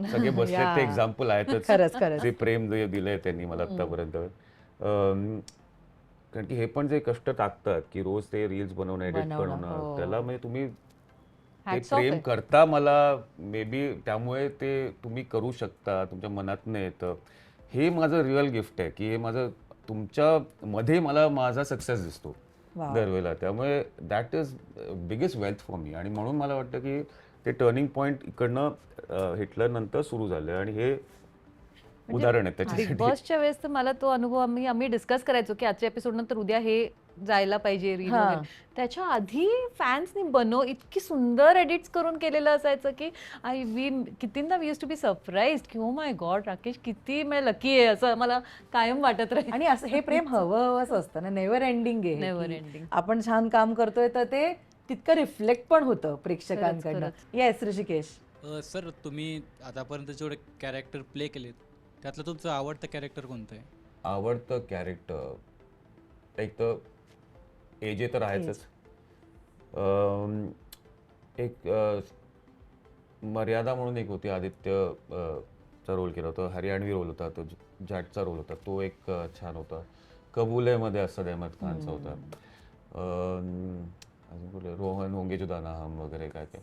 सगळे बसले ते एक्झाम्पल आहेतच जे प्रेम जे दिलंय त्यांनी मला आत्तापर्यंत. कारण की हे पण जे कष्ट टाकतात की रोज ते रील्स बनवणं, एडिट करणं, त्याला म्हणजे तुम्ही ते प्रेम करता, मला मे बी त्यामुळे ते तुम्ही करू शकता, तुमच्या मनातनं येतं. हे माझं रिअल गिफ्ट आहे की हे माझं तुमच्या मध्ये मला माझा सक्सेस दिसतो दरवेळेला. त्यामुळे that is biggest wealth for me. आणि म्हणून मला वाटतं की ते टर्निंग पॉइंट इकडनं हिटलर नंतर सुरू झालं. आणि हे उदाहरण आहे त्याच्यासाठी. बिग बॉसच्या वेळेस तर मला तो अनुभव आम्ही डिस्कस करायचो की आजच्या एपिसोड नंतर उद्या हे जायला पाहिजे रील हा. वगैरे. त्याच्या आधी फॅन्सनी इतकी सुंदर एडिट्स करून केलेलं असायचं की कितींदा we use to be surprise की ओ माय गॉड राकेश किती लकी आहे असं मला कायम वाटत राहील. आणि असं हे प्रेम हवंच असतं ना, नेव्हर एंडिंग आहे Never की ending. आपण छान काम करतोय तर ते तितकं रिफ्लेक्ट पण होतं प्रेक्षकांकडनं. खरंच. येस ऋषिकेश. सर तुम्ही आतापर्यंत जेवढे कॅरेक्टर प्ले केलेत त्यातलं तुमचं आवडतं कॅरेक्टर कोणतं आहे? आवडतं कॅरेक्टर एक तर एजे तर आहेच. एक मर्यादा म्हणून एक होती, आदित्य चा रोल केला होता, हरियाणवी रोल होता, तो जाटचा रोल होता, तो एक छान होता. कबूलेमध्ये असद अहमद खानचा होता. अजून कुठलं रोहन होंगे जुदा ना हम वगैरे काय काय.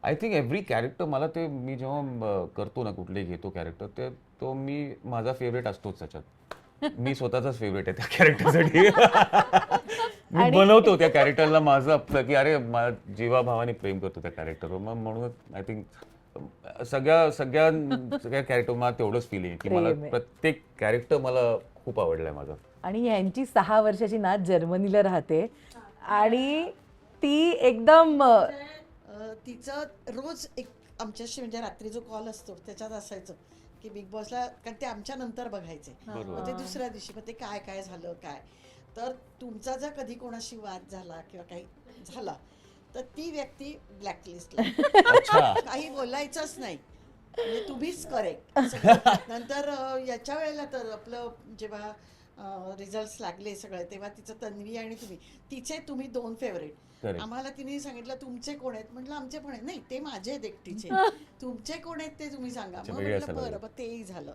आय थिंक एव्हरी कॅरेक्टर मला ते मी जेव्हा करतो ना कुठलेही घेतो कॅरेक्टर ते तो मी माझा फेवरेट असतोच त्याच्यात. मी स्वतःचाच फेवरेट आहे त्या कॅरेक्टरसाठी. मी बनवतो त्या कॅरेक्टरला माझं आपलं की अरे जीवाभावाने प्रेम करतो त्या कॅरेक्टरवर. मग म्हणून आय थिंक सगळ्या कॅरेक्टर मला तेवढंच फील आहे की मला प्रेम आहे. प्रत्येक कॅरेक्टर मला खूप आवडलंय माझं. आणि यांची 6 वर्षाची नात जर्मनीला राहते आणि ती एकदम तिचं रोज एक आमच्याशी म्हणजे रात्री जो कॉल असतो त्याच्यात असायचं की बिग बॉसला, कारण ते आमच्या नंतर बघायचे, मग ते दुसऱ्या दिवशी मग ते काय काय झालं काय. तर तुमचा जर कधी कोणाशी वाद झाला किंवा काही झाला तर ती व्यक्ती ब्लॅकलिस्टला, अच्छा. काही बोलायचंच नाही, म्हणजे तुम्हीच करेक्ट. नंतर याच्या वेळेला तर आपलं जेव्हा रिझल्ट लागले सगळे तेव्हा तिचं तन्वी आणि तिचे तुम्ही 2 फेवरेट. Correct. आम्हाला तिने सांगितलं तुमचे कोण आहेत, म्हटलं आमचे पण आहेत. नाही ते माझे आहेत एकटीचे, तुमचे कोण आहेत ते तुम्ही सांगा. अच्छा, मग वेगळं म्हटलं असायला बरं, मग तेही झालं.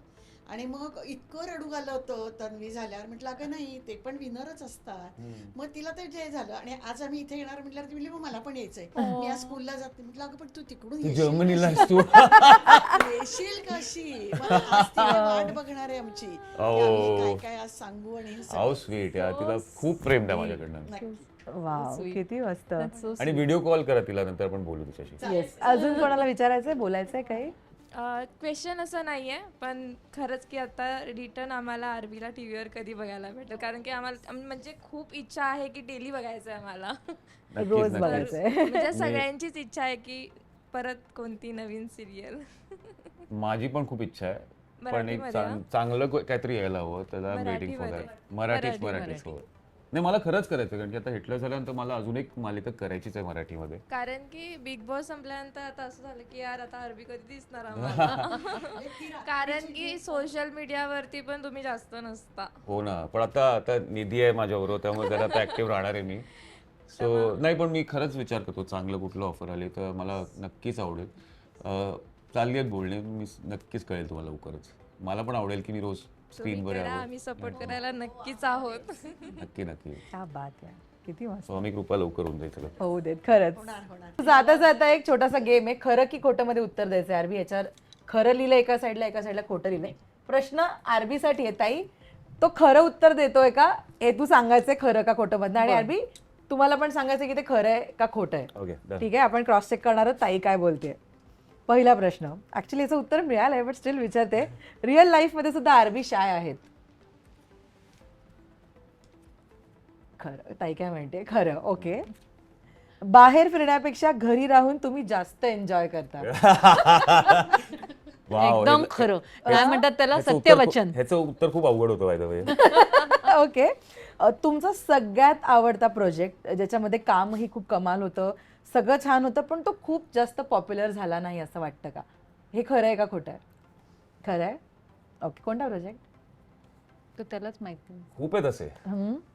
आणि मग इतकं रडू आलं होतं तन्वी झाल्यावर. म्हटलं अगं नाही, ते पण विनरच असतात. मग तिला ते जे झालं आणि आज आम्ही इथे येणार म्हटल्यावर ती म्हणली मग मला पण यायचंय, मी आज स्कूलला जाते. म्हटलं अगं पण तू तिकडून तू येशील जर्मनीला कशी? असतो. येशील कशी? मग आज तिला वाट बघणार आहे आमची की आम्ही काय काय आज सांगू. आणि हे सगळं. हाऊ स्वीट यार, तिला खूप प्रेम द्या माझ्याकडनं. नक्की. वाव, किती मस्त. आणि व्हिडिओ कॉल करा तिला, नंतर पण बोलू तिच्याशी. येस. अजून कोणाला विचारायचंय, बोलायचंय काही? क्वेश्चन असं नाही आहे, पण खरंच की आता रिटर्न आम्हाला आरबीला टी व्हीवर कधी बघायला भेटेल, कारण की आम्हाला म्हणजे खूप इच्छा आहे की डेली बघायचं आहे आम्हाला. नक्कीच, रोज नक्कीच. बघायचंय. म्हणजे सगळ्यांचीच इच्छा आहे की परत कोणती नवीन सिरियल. माझी पण खूप इच्छा आहे, पण एक मराठीमध्ये ना? चांगलं काहीतरी यायला हवं. त्याला वेटिंग फॉर मराठीमध्ये. दॅट. मराठीच हो. नाही मला खरंच करायचं, कारण की आता हिटलर झाल्यानंतर मला अजून एक मालिका करायचीच आहे मराठीमध्ये. कारण की बिग बॉस संपल्यानंतर आता असं झालं की यार आता आरबी कधी दिसणार आम्हाला. कारण की सोशल मीडियावरती पण तुम्ही जास्त नसता. हो ना, पण आता निधी आहे माझ्याबरोबर, त्यामुळे जरा आता ऍक्टिव्ह राहणार आहे मी. सो नाही, पण मी खरंच विचार करतो चांगलं कुठलं ऑफर आली तर मला नक्कीच आवडेल. चालली आहेत बोलणे, मी नक्कीच कळेल तुम्हाला लवकरच. मला पण आवडेल की मी रोज स्क्रीनवर करा, यावं. आम्ही सपोर्ट करायला नक्कीच आहोत. नक्की नक्की. क्या बात आहे, किती मस्त. स्वामी कृपा लवकर होऊन जाईल सगळं. होऊ देत. खरंच होणार. जाता जाता एक छोटासा गेम आहे, खरं की खोटं मध्ये उत्तर द्यायचं. आरबी याच्यावर खरं लिहिलं एका साईडला खोटं लिहिलंय. प्रश्न आरबी साठी आहे. ताई, तो खरं उत्तर देतोय का हे तू सांगायचंय, खरं का खोटं मधनं. आणि आरबी तुम्हाला पण सांगायचं की ते खरं आहे का खोटं आहे. Okay, done. ठीक आहे, आपण क्रॉस चेक करणार आहोत ताई काय बोलते. पहिला प्रश्न, ऍक्च्युली याचं उत्तर मिळालंय बट स्टील विचारते. रिअल लाईफ मध्ये सुद्धा आरबी शाय आहेत? खरं. ताई काय म्हणते? खरं. ओके. बाहेर फिरण्यापेक्षा घरी राहून तुम्ही जास्त एन्जॉय करता? वाव, एकदम हे- खरं. काय म्हणतात त्याला, ह्याचं उत्तर खूप- सत्यवचन. ह्याचं उत्तर खूप अवघड होतं बाय द वे. ओके. तुमचा सगळ्यात आवडता प्रोजेक्ट ज्याच्यामध्ये कामही खूप कमाल होतं, सगळं छान होतं, पण तो खूप जास्त पॉप्युलर झाला नाही असं वाटतं का? हे खरं आहे का खोटं आहे? खरं आहे. ओके. कोणता प्रोजेक्ट? तर त्यालाच माहिती. खूप आहेत असे.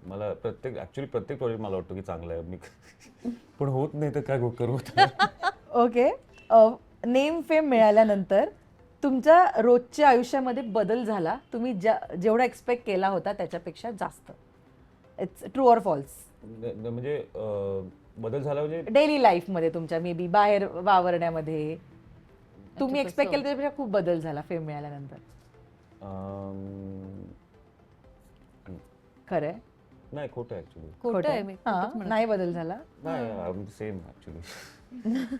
मला ऍक्च्युली प्रत्येक प्रोजेक्ट मला वाटतं की चांगला आहे, मी पण होत नाही तर काय करू. ओके. नेम फेम मिळाल्यानंतर तुमच्या रोजच्या आयुष्यामध्ये बदल झाला, तुम्ही जेवढा एक्सपेक्ट केला होता त्याच्यापेक्षा जास्त? It's true or false? म्हणजे बदल झाला म्हणजे डेली लाईफमध्ये तुमच्या, मे बी बाहेर वावरण्यामध्ये तुम्ही एक्सपेक्ट केलं त्याच्यापेक्षा खूप बदल झाला फेम मिळाल्यानंतर? खरं आहे? नाही, खोटं आहे ऍक्च्युली. खोटं आहे, मी हां, खोटंच म्हणते. नाही बदल झाला. नाही, सेम ऍक्च्युली.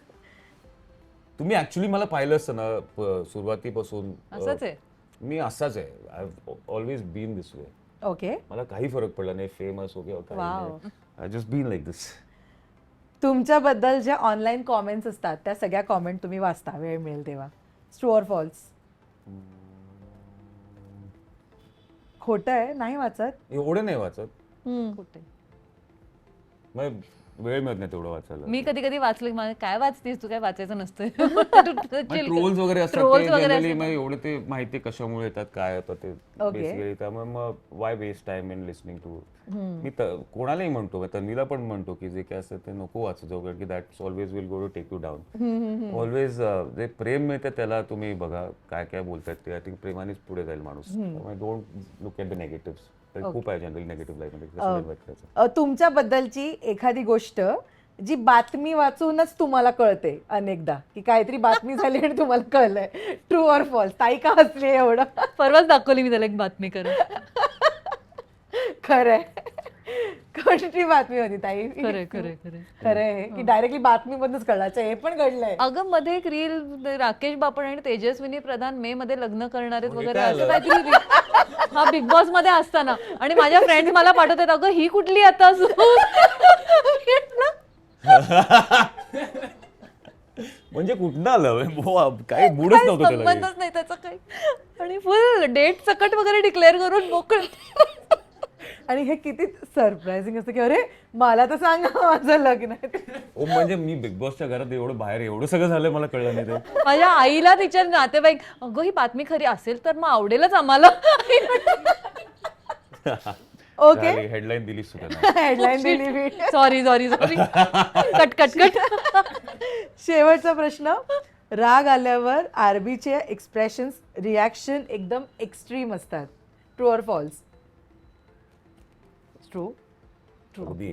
तुम्ही ऍक्च्युली मला पाहिलं असतं ना सुरुवातीपासून, असंच आहे. मी असाच आहे. I have always been this way. Okay. मला काही फरक पडला नाही, फेमस हो किंवा Wow. काही. आय जस्ट बीन लाईक दिस. तुमच्याबद्दल ज्या ऑनलाईन कॉमेंट्स असतात त्या सगळ्या कॉमेंट तुम्ही वाचता वेळ मिळेल तेव्हा, ट्रू ऑर फॉल्स? खोटं आहे, नाही वाचत? एवढं नाही वाचत, कुठे मग वेळ मिळत नाही तेवढं वाचायला. मी कधी कधी वाचलं, मला काय वाचतेस तू, काय वाचायचं नसतं. ट्रोल्स वगैरे असतात Trolls ते वगैरे जनरली असतात. मग एवढे ते माहिती कशामुळे येतात काय होतं ते Okay. बेसिकली. त्यामुळे मग why waste time in listening to. मी कोणालाही म्हणतो, तन्वीला पण म्हणतो की जे काय असतं ते नको वाचू जाऊ, कारण की that's always will go to take you down. Always जे प्रेम मिळतं त्याला तुम्ही बघा काय काय बोलतात ते. आय थिंक प्रेमानेच पुढे जाईल माणूस. त्यामुळे don't look at the negative. खूप आहे जनरली नेगेटिव्ह लाईफमध्ये कसं नाही वाचायचं. तुमच्याबद्दलची एखादी गोष्ट जी बातमी वाचूनच तुम्हाला कळते अनेकदा, की काहीतरी बातमी झाली आणि तुम्हाला कळलंय, ट्रू ऑर फॉल्स? ताई का हसली एवढं? परवाच दाखवली मी त्याला एक बातमी करत. खरंय. कोणती बातमी होती ताई? खरंय खरंय खरंय. खरंय की डायरेक्टली बातमीमधूनच कळलं, अच्छा हे पण घडलंय? अगं मध्ये एक रील, राकेश बापट आणि तेजस्विनी प्रधान मे मध्ये लग्न करणार आहेत हो, हे वगैरे काय असं आलं? काहीतरी हा बिग बॉस मध्ये असताना, आणि माझ्या फ्रेंड्स मला पाठवतात, अगं ही कुठली आता? म्हणजे कुठनं आलं काही मूडच काही नव्हतं त्याला. संबंधच नाही त्याचा काही, आणि फुल डेट सकट वगैरे डिक्लेअर करून मोकळ. आणि हे किती सरप्राइझिंग असतं की अरे मला तर सांगा माझं लग्न आहे. ओ म्हणजे मी बिग बॉसच्या घरात एवढं बाहेर एवढं सगळं झालं मला कळलं नाही ते. माझ्या आईला तिच्या नातेवाईक, अगं ही बातमी खरी असेल तर मग आवडेलच आम्हाला. ओके. हेडलाईन दिलीस तू त्यांना. हेडलाईन दिली मी. Sorry sorry sorry, cut cut cut. शेवटचा प्रश्न. राग आल्यावर आरबीचे एक्सप्रेशन्स, रिॲक्शन एकदम एक्स्ट्रीम असतात, true or false? True. Modi,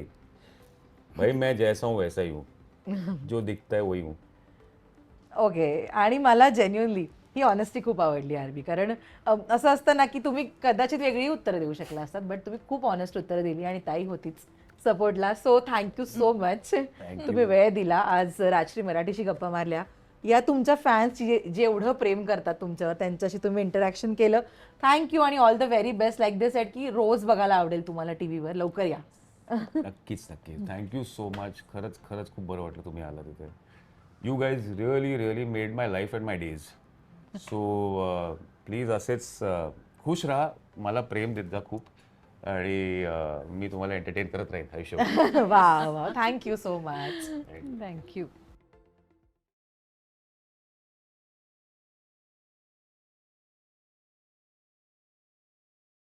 भाई मैं जैसा हूँ वैसा ही हूँ, जो दिखता है वही हूँ. ओके. आणि मला जेन्युअनली ही ऑनेस्टी खूप आवडली आरबी, कारण असं असतं ना की तुम्ही कदाचित वेगळी उत्तरं देऊ शकला असतात, बट तुम्ही खूप ऑनेस्ट उत्तरं दिली आणि ताई होतीच सपोर्टला. So thank you so much. तुम्ही वेळ दिला, आज राजश्री मराठीशी गप्पा मारल्या, या तुमच्या फॅन्स जे एवढं प्रेम करतात तुमच्यावर त्यांच्याशी तुम्ही इंटरॅक्शन केलं. थँक्यू आणि all the very best. Like this set की रोज बघायला आवडेल तुम्हाला टीव्हीवर. लवकर या. नक्कीच नक्की. Thank you so much. खरंच खरंच खूप बरं वाटलं तुम्ही आला तिथे. You guys really really made my life and my days. So please असेच खुश राहा, मला प्रेम देत जा खूप, आणि मी तुम्हाला एंटरटेन करत राहीन आयुष्यभर. वा वा, थँक्यू सो मच. थँक्यू.